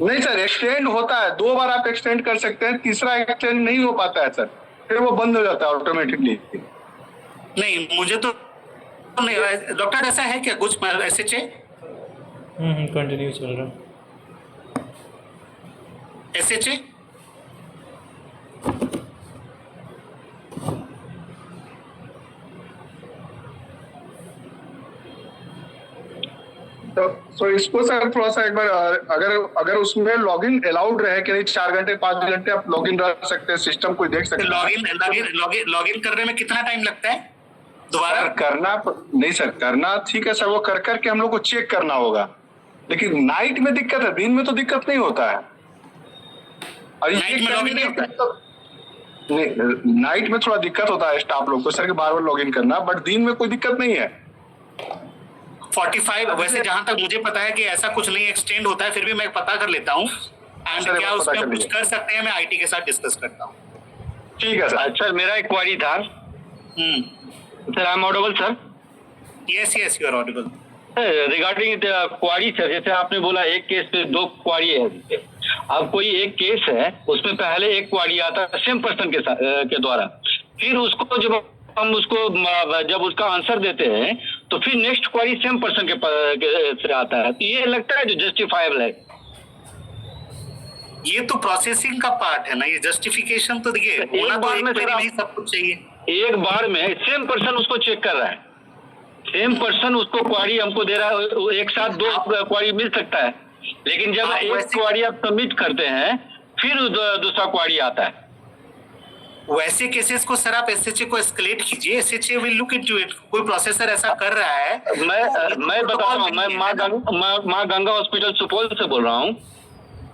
नहीं सर, एक्सटेंड होता है, 2 बार आप एक्सटेंड कर सकते हैं, तीसरा एक्सटेंड नहीं हो पाता है सर, फिर वो बंद हो जाता है ऑटोमेटिकली। नहीं, मुझे तो नहीं। डॉक्टर ऐसा है क्या कुछ SHA? कंटिन्यू चल रहा SHA तो इसको सर थोड़ा सा एक बार अगर उसमें लॉगिन अलाउड रहे कि नहीं, 4 घंटे 5 घंटे आप लॉगिन रह सकते हैं, सिस्टम कोई देख सकते हैं। लॉगिन करने में कितना टाइम लगता है दोबारा? करना नहीं सर, करना ठीक है सर, वो कर करके हम लोग को चेक करना होगा, लेकिन नाइट में दिक्कत है, दिन में तो दिक्कत नहीं होता है। और नाइट में लॉगिन नहीं होता? नहीं, नाइट में थोड़ा दिक्कत होता है स्टाफ लोग को सर कि बार बार लॉगिन करना, बट दिन में कोई दिक्कत नहीं है। 45 वैसे जहां तक मुझे पता है कि ऐसा कुछ नहीं एक्सटेंड होता है, फिर भी मैं पता कर लेता हूँ। एंड क्या उसमें कुछ कर सकते हैं, मैं आईटी के साथ डिस्कस करता हूँ। ठीक है सर। सर मेरा एक क्वेरी था। Sir I am audible sir? Yes you are audible. Regarding query sir, जैसे आपने बोला एक केस पे 2 क्वेरी है। अब कोई एक केस है उसमें पहले एक क्वेरी आता है सेम पर्सन के द्वारा, फिर उसको जब हम उसको जब उसका आंसर देते हैं तो फिर नेक्स्ट क्वेरी सेम पर्सन के से आता है, तो ये लगता है जो जस्टिफाइबल है? ये तो प्रोसेसिंग का पार्ट है ना, ये जस्टिफिकेशन तो देखिए एक बार में नहीं सब कुछ चाहिए। एक बार में सेम पर्सन उसको चेक कर रहा है, सेम पर्सन उसको क्वेरी हमको दे रहा है, एक साथ 2 क्वेरी मिल सकता है, लेकिन जब एक क्वेरी आप सबमिट करते हैं फिर दूसरा क्वेरी आता है। वैसे केसेस को सर आप SHA को एस्केलेट कीजिए, SHA will look into it. कोई प्रोसेसर ऐसा कर रहा है। मैं बता रहा हूँ, मैं माँ गंगा हॉस्पिटल सुपौल से बोल रहा हूँ।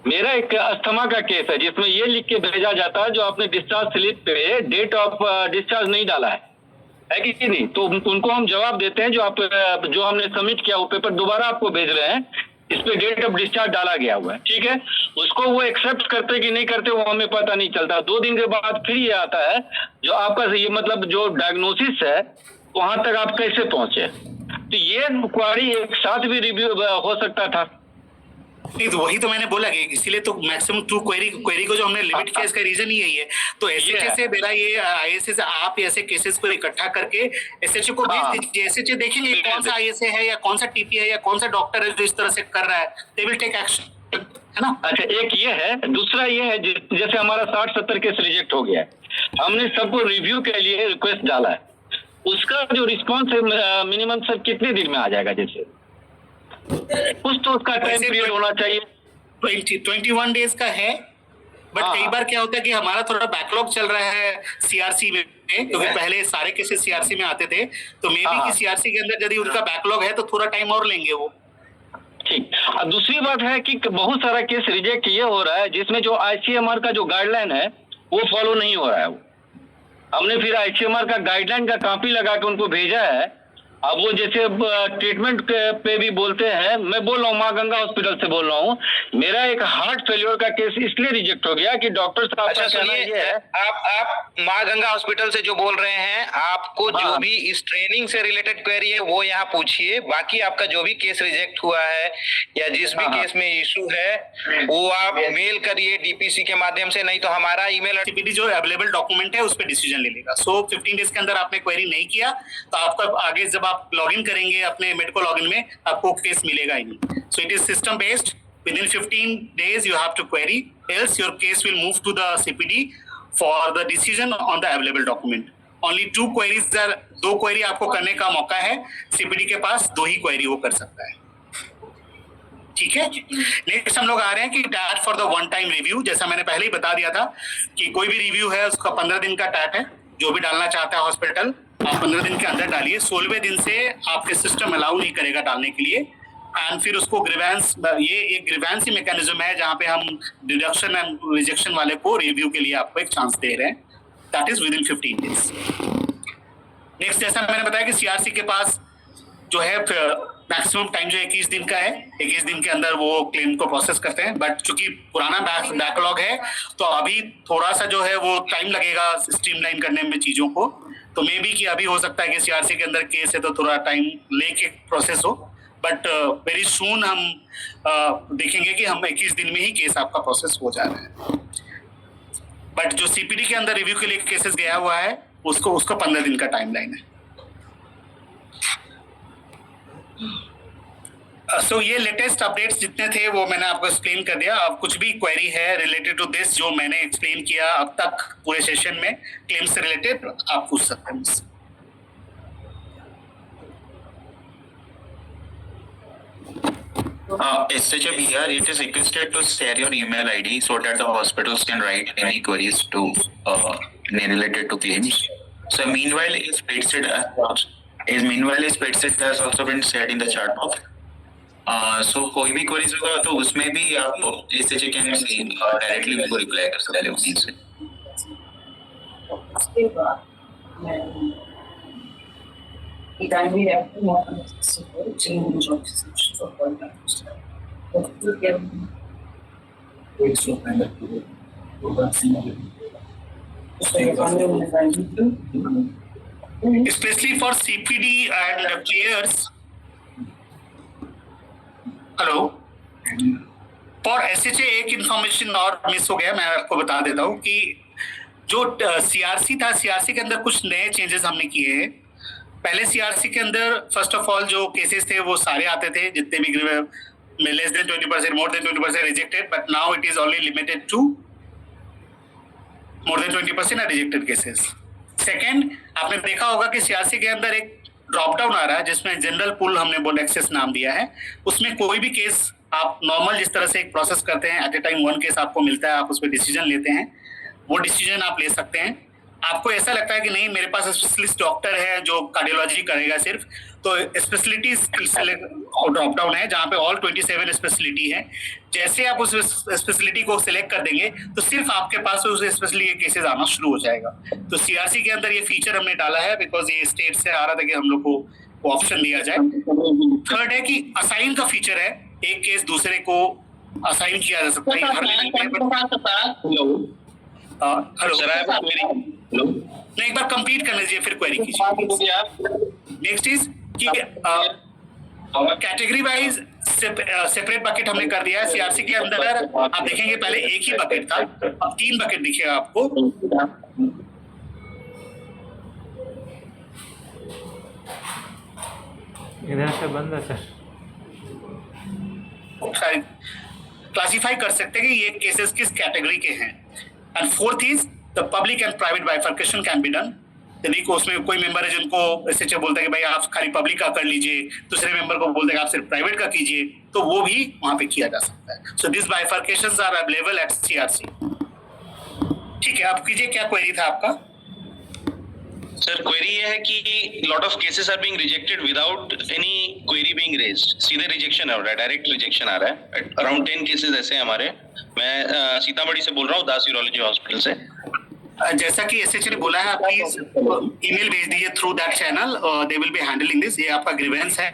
मेरा एक अस्थमा का केस है जिसमें ये लिख के भेजा जाता है जो आपने डिस्चार्ज स्लिप पे डेट ऑफ डिस्चार्ज नहीं डाला है कि नहीं, तो उनको हम जवाब देते हैं जो हमने सबमिट किया वो पेपर दोबारा आपको भेज रहे हैं, इस पे डेट ऑफ डिस्चार्ज डाला गया हुआ है, ठीक है। उसको वो एक्सेप्ट करते कि नहीं करते वो हमें पता नहीं चलता। 2 दिन के बाद फिर ये आता है जो आपका ये मतलब जो डायग्नोसिस है वहां तक आप कैसे पहुंचे, तो ये क्वेरी एक साथ भी रिव्यू हो सकता था। नहीं तो वही तो मैंने बोला कि इसीलिए तो मैक्सिमम 2 क्वेरी को जो हमने लिमिट किया, इसका रीजन ही यही है। तो SHA से मेरा ये ISA से आप ऐसे केसेस को इकट्ठा करके SHA को भेज दीजिए। SHA देखेंगे कौन सा ISA है या कौन सा TP है या कौन सा डॉक्टर है जो इस तरह से कर रहा है, दे विल टेक एक्शन, है ना। अच्छा, एक ये है, दूसरा ये है जैसे हमारा 60-70 केस रिजेक्ट हो गया है, हमने सबको रिव्यू के लिए रिक्वेस्ट डाला है, उसका जो रिस्पॉन्स है मिनिमम सर कितने दिन में आ जाएगा? जैसे कुछ तो उसका टाइम पीरियड होना चाहिए। 21 डेज का है, बट कई बार क्या होता है कि हमारा थोड़ा बैकलॉग चल रहा है CRC में, थे, क्योंकि पहले सारे केसेस सीआरसी में आते थे, तो मे बी कि सीआरसी के अंदर यदि उनका बैकलॉग है तो थोड़ा टाइम और लेंगे वो। ठीक। और दूसरी बात है कि बहुत सारा केस रिजेक्ट ये हो रहा है जिसमें जो आईसीएमआर का जो गाइडलाइन है वो फॉलो नहीं हो रहा है। हमने फिर आईसीएमआर का गाइडलाइन का कॉपी लगा के उनको भेजा है। अब वो जैसे ट्रीटमेंट पे भी बोलते हैं, मैं बोल रहा हूँ माँ गंगा हॉस्पिटल से बोल रहा हूँ, मेरा एक हार्ट फेलियर का केस इसलिए रिजेक्ट हो गया कि डॉक्टर साहब का कहना ये है। आप माँ गंगा हॉस्पिटल से जो बोल रहे हैं, आपको जो भी इस ट्रेनिंग से रिलेटेड क्वेरी है वो यहाँ पूछिए। बाकी आपका जो भी केस रिजेक्ट हुआ है या जिस भी केस में इशू है वो आप मेल करिए डीपीसी के माध्यम से, नहीं तो हमारा ईमेल सीपीडी जो अवेलेबल डॉक्यूमेंट है उस पर डिसीजन ले लेगा। सो 15 डेज के अंदर आपने क्वेरी नहीं किया तो आपका आगे जब आप लॉगिन करेंगे अपने मेडिको लॉगिन में आपको केस मिलेगा ही नहीं। So it is system based. Within 15 days you have to query, else your case will move to the CPD for the decision on the available document. Only 2 queries are, 2 query आपको करने का मौका है। CPD के पास 2 ही क्वेरी वो कर सकता है। ठीक है। नेक्स्ट हम लोग आ रहे हैं कि TAT for the one time review. जैसा मैंने पहले ही बता दिया था कि कोई भी रिव्यू है उसका 15 दिन का टैट है। जो भी डालना चाहता है हॉस्पिटल आप 15 दिन के अंदर डालिए। 16वें दिन से आपके सिस्टम अलाउ नहीं करेगा डालने के लिए। एंड फिर उसको ग्रीवेंस, ये एक ग्रीवेंस ही मैकेनिज्म है जहाँ पे हम डिडक्शन एंड रिजेक्शन वाले को रिव्यू के लिए आपको एक चांस दे रहे हैं। That is within 15 days. Next जैसा मैंने बताया कि सीआरसी के पास जो है मैक्सिमम टाइम जो 21 दिन का है, 21 दिन के अंदर वो क्लेम को प्रोसेस करते हैं। बट चूंकि पुराना बैकलॉग है तो अभी थोड़ा सा जो है वो टाइम लगेगा स्ट्रीमलाइन करने में चीज़ों को। तो मे बी कि अभी हो सकता है कि सीआरसी के अंदर केस है तो थोड़ा टाइम लेके प्रोसेस हो। बट वेरी सून हम देखेंगे कि हम 21 दिन में ही केस आपका प्रोसेस हो जा रहा है। बट जो सीपीडी के अंदर रिव्यू के लिए केसेस गया हुआ है उसको 15 दिन का टाइमलाइन है। सो ये लेटेस्ट अपडेट्स जितने थे वो मैंने आपको एक्सप्लेन कर दिया। अब कुछ भी क्वेरी है रिलेटेड टू दिस जो मैंने एक्सप्लेन किया अब तक पूरे सेशन में क्लेम से रिलेटेड आप पूछ सकते हैं मुझसे। SHA here, it is requested to share your email ID so that the hospitals can write any queries to related to claims. So meanwhile, spreadsheet has also been shared in the chat box. So कोई भी queries होगा तो उसमें भी आप SHA can directly उनको reply कर सकते हैं उसी से। Especially for CPD and players. Hello, for SHA एक इंफॉर्मेशन और मिस हो गया, मैं आपको बता देता हूँ कि जो सीआरसी था, सीआरसी के अंदर कुछ नए चेंजेस हमने किए हैं। पहले सीआरसी के अंदर फर्स्ट ऑफ ऑल जो केसेस थे वो सारे आते थे, जितने भी less than 20%, more than 20% rejected, but now it is only limited to more than 20% rejected cases. Second, आपने देखा होगा कि सीआरसी के अंदर एक ड्रॉप डाउन आ रहा है जिसमें जनरल पूल हमने बोर्ड एक्सेस नाम दिया है। उसमें कोई भी केस आप नॉर्मल जिस तरह से एक प्रोसेस करते हैं, एट ए टाइम 1 केस आपको मिलता है, आप उस पर डिसीजन लेते हैं, वो डिसीजन आप ले सकते हैं। आपको ऐसा लगता है कि नहीं मेरे पास स्पेशलिस्ट डॉक्टर है जो कार्डियोलॉजी करेगा सिर्फ, तो स्पेशलिटी ड्रॉप डाउन है जहाँ पे ऑल 27 स्पेशलिटी है। जैसे आप उस स्पेशलिटी को सिलेक्ट कर देंगे तो सिर्फ आपके पास उस स्पेशलिटी के केसेस आना शुरू हो जाएगा। तो सीआरसी के अंदर ये फीचर हमने डाला है बिकॉज ये स्टेट से आ रहा था कि हम लोग को ऑप्शन दिया जाए। थर्ड है कि असाइन का फीचर है, एक केस दूसरे को असाइन किया जा सकता है। हेलो सर, एक बार कंप्लीट कर लीजिए फिर क्वेरी कीजिए। नेक्स्ट इज कि कैटेगरी वाइज सेपरेट बकेट हमने कर दिया है। सीआरसी के अंदर आप देखेंगे पहले एक ही बकेट था, अब 3 बकेट दिखेगा आपको। इधर से बंद है सर। क्लासिफाई कर सकते हैं कि ये केसेस किस कैटेगरी के हैं। And fourth is the public and private bifurcation can be done. यदि को उसमें कोई मेंबर है जिनको SHA बोलता है कि भाई आप खाली पब्लिक का कर लीजिए, दूसरे मेंबर को बोलते हैं आप सिर्फ प्राइवेट का कीजिए, तो वो भी वहां पे किया जा सकता है। So this bifurcations are available at CRC। ठीक है, आप कीजिए, क्या क्वेरी था आपका? सर क्वेरी ये है कि lot of cases are being rejected without any query being raised, सीधे रिजेक्शन हो रहा है, डायरेक्ट रिजेक्शन आ रहा है। अराउंड 10 केसेस ऐसे हैं हमारे। मैं सीतामढ़ी से बोल रहा हूँ, दास यूरोलॉजी हॉस्पिटल से। जैसा कि एसएचओ ने बोला है, आप प्लीज ईमेल भेज दीजिए through that channel, they will be handling this. ये आपका ग्रीवेंस है,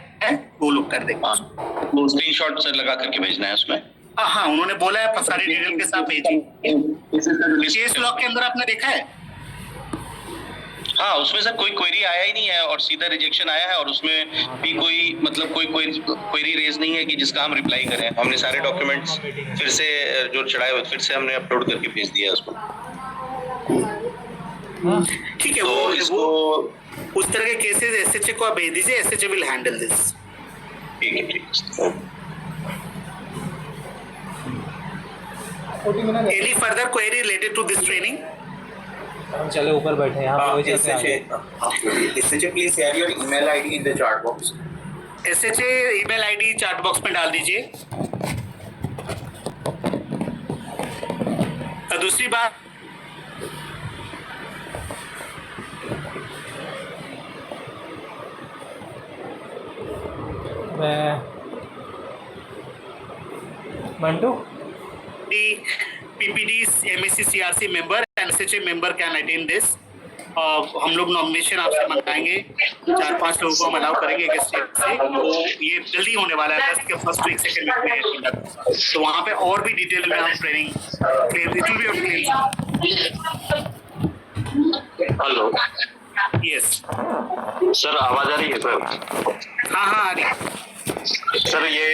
वो लोग कर देंगे। वो स्क्रीनशॉट सर लगा करके भेजना है उसमें। हाँ, उन्होंने बोला है सारी डिटेल के साथ भेजिए। केस लॉग के अंदर आपने देखा है? हाँ, उसमें सर कोई क्वेरी आया ही नहीं है और सीधा रिजेक्शन आया है, और उसमें भी कोई मतलब कोई क्वेरी रेज नहीं है कि जिसका हम रिप्लाई करें। हमने सारे डॉक्यूमेंट्स फिर से जो चढ़ाए हुए फिर से हमने अपलोड करके भेज दिया उसको। ठीक है, वो उस तरह के केसेस एसएचओ को आप भेज दीजिए, एसएचओ विल हैंडल दिस। ठीक है, ठीक है। Any further query related to this training? हम चले ऊपर बैठे यहाँ पे, वही चलते हैं। SHA please share your email ID in the chat box. SHA email ID chat box में डाल दीजिए। दूसरी बात, Mantu, PPD's MSc CRC member and SHA member can attend this. हम लोग नॉमिनेशन आपसे मंगाएंगे, 4-5 लोगों को हम अलाउ करेंगे एक स्टेट से। तो ये जल्दी होने वाला है, अगस्त के फर्स्ट वीक सेकंड वीक में। तो वहाँ पे और भी डिटेल में हम ट्रेनिंग हेलो, यस सर आवाज आ रही है सर? हाँ आ रही है। सर ये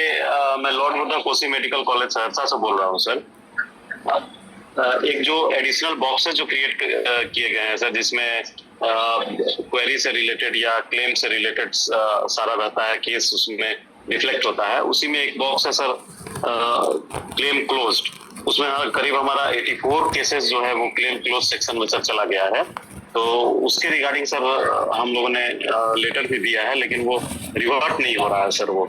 मैं Lord Buddha Kosi medical college Saharsa से बोल रहा हूँ सर। एक जो एडिशनल बॉक्सेस जो क्रिएट किए गए हैं सर, जिसमें क्वेरी से रिलेटेड या क्लेम से रिलेटेड सारा रहता है, केस उसमें रिफ्लेक्ट होता है, उसी में एक बॉक्स है सर क्लेम क्लोज्ड। उसमें करीब हमारा 84 केसेस जो है वो क्लेम क्लोज सेक्शन में सर चला गया है। तो उसके रिगार्डिंग सर हम लोगों ने लेटर भी दिया है, लेकिन वो रिवर्ट नहीं हो रहा है सर। वो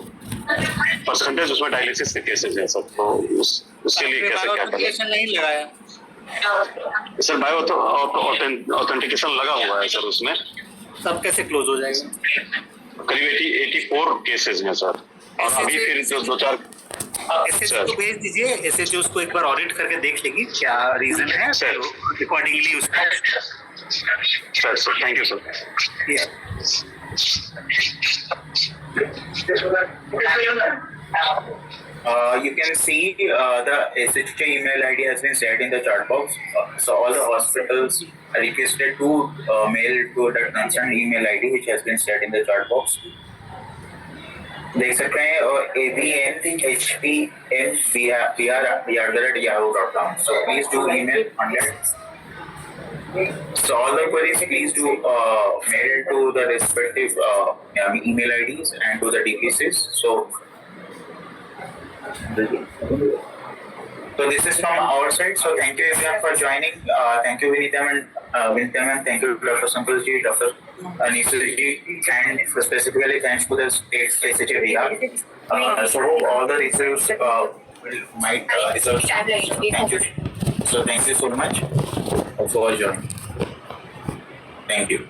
परसेंटेज उसमें डायलिसिस के केसेस है सर, तो उसके लिए कैसे क्या करें? नहीं लगाया सर, बायो ऑथेंटिकेशन लगा हुआ है सर उसमें। सब कैसे क्लोज हो जाएगा? करीब 84 केसेस में सर। और अभी फिर जो 2-4 एसएचओ को भेज दीजिए, एसएचओ उसको एक बार ऑडिट करके देख लेगी क्या रीजन है, सर अकॉर्डिंगली उसका। Sir thank you sir. You can see the SHA email ID has been shared in the chat box. So all the hospitals are requested to mail to the concerned email ID which has been shared in the chat box. देख सकते हैं abnhpm@yahoo.com. So please do email on that. So all the queries please do mail to the respective email IDs and to the DPCs. So this is from our side. So thank you everyone for joining. Thank you Vinita and thank you Dr. Sankar ji, Dr. Nisal ji, and specifically thanks to the state SHA Bihar. So all the reserves might reserve. Thank you. So thank you so much for joining. Thank you.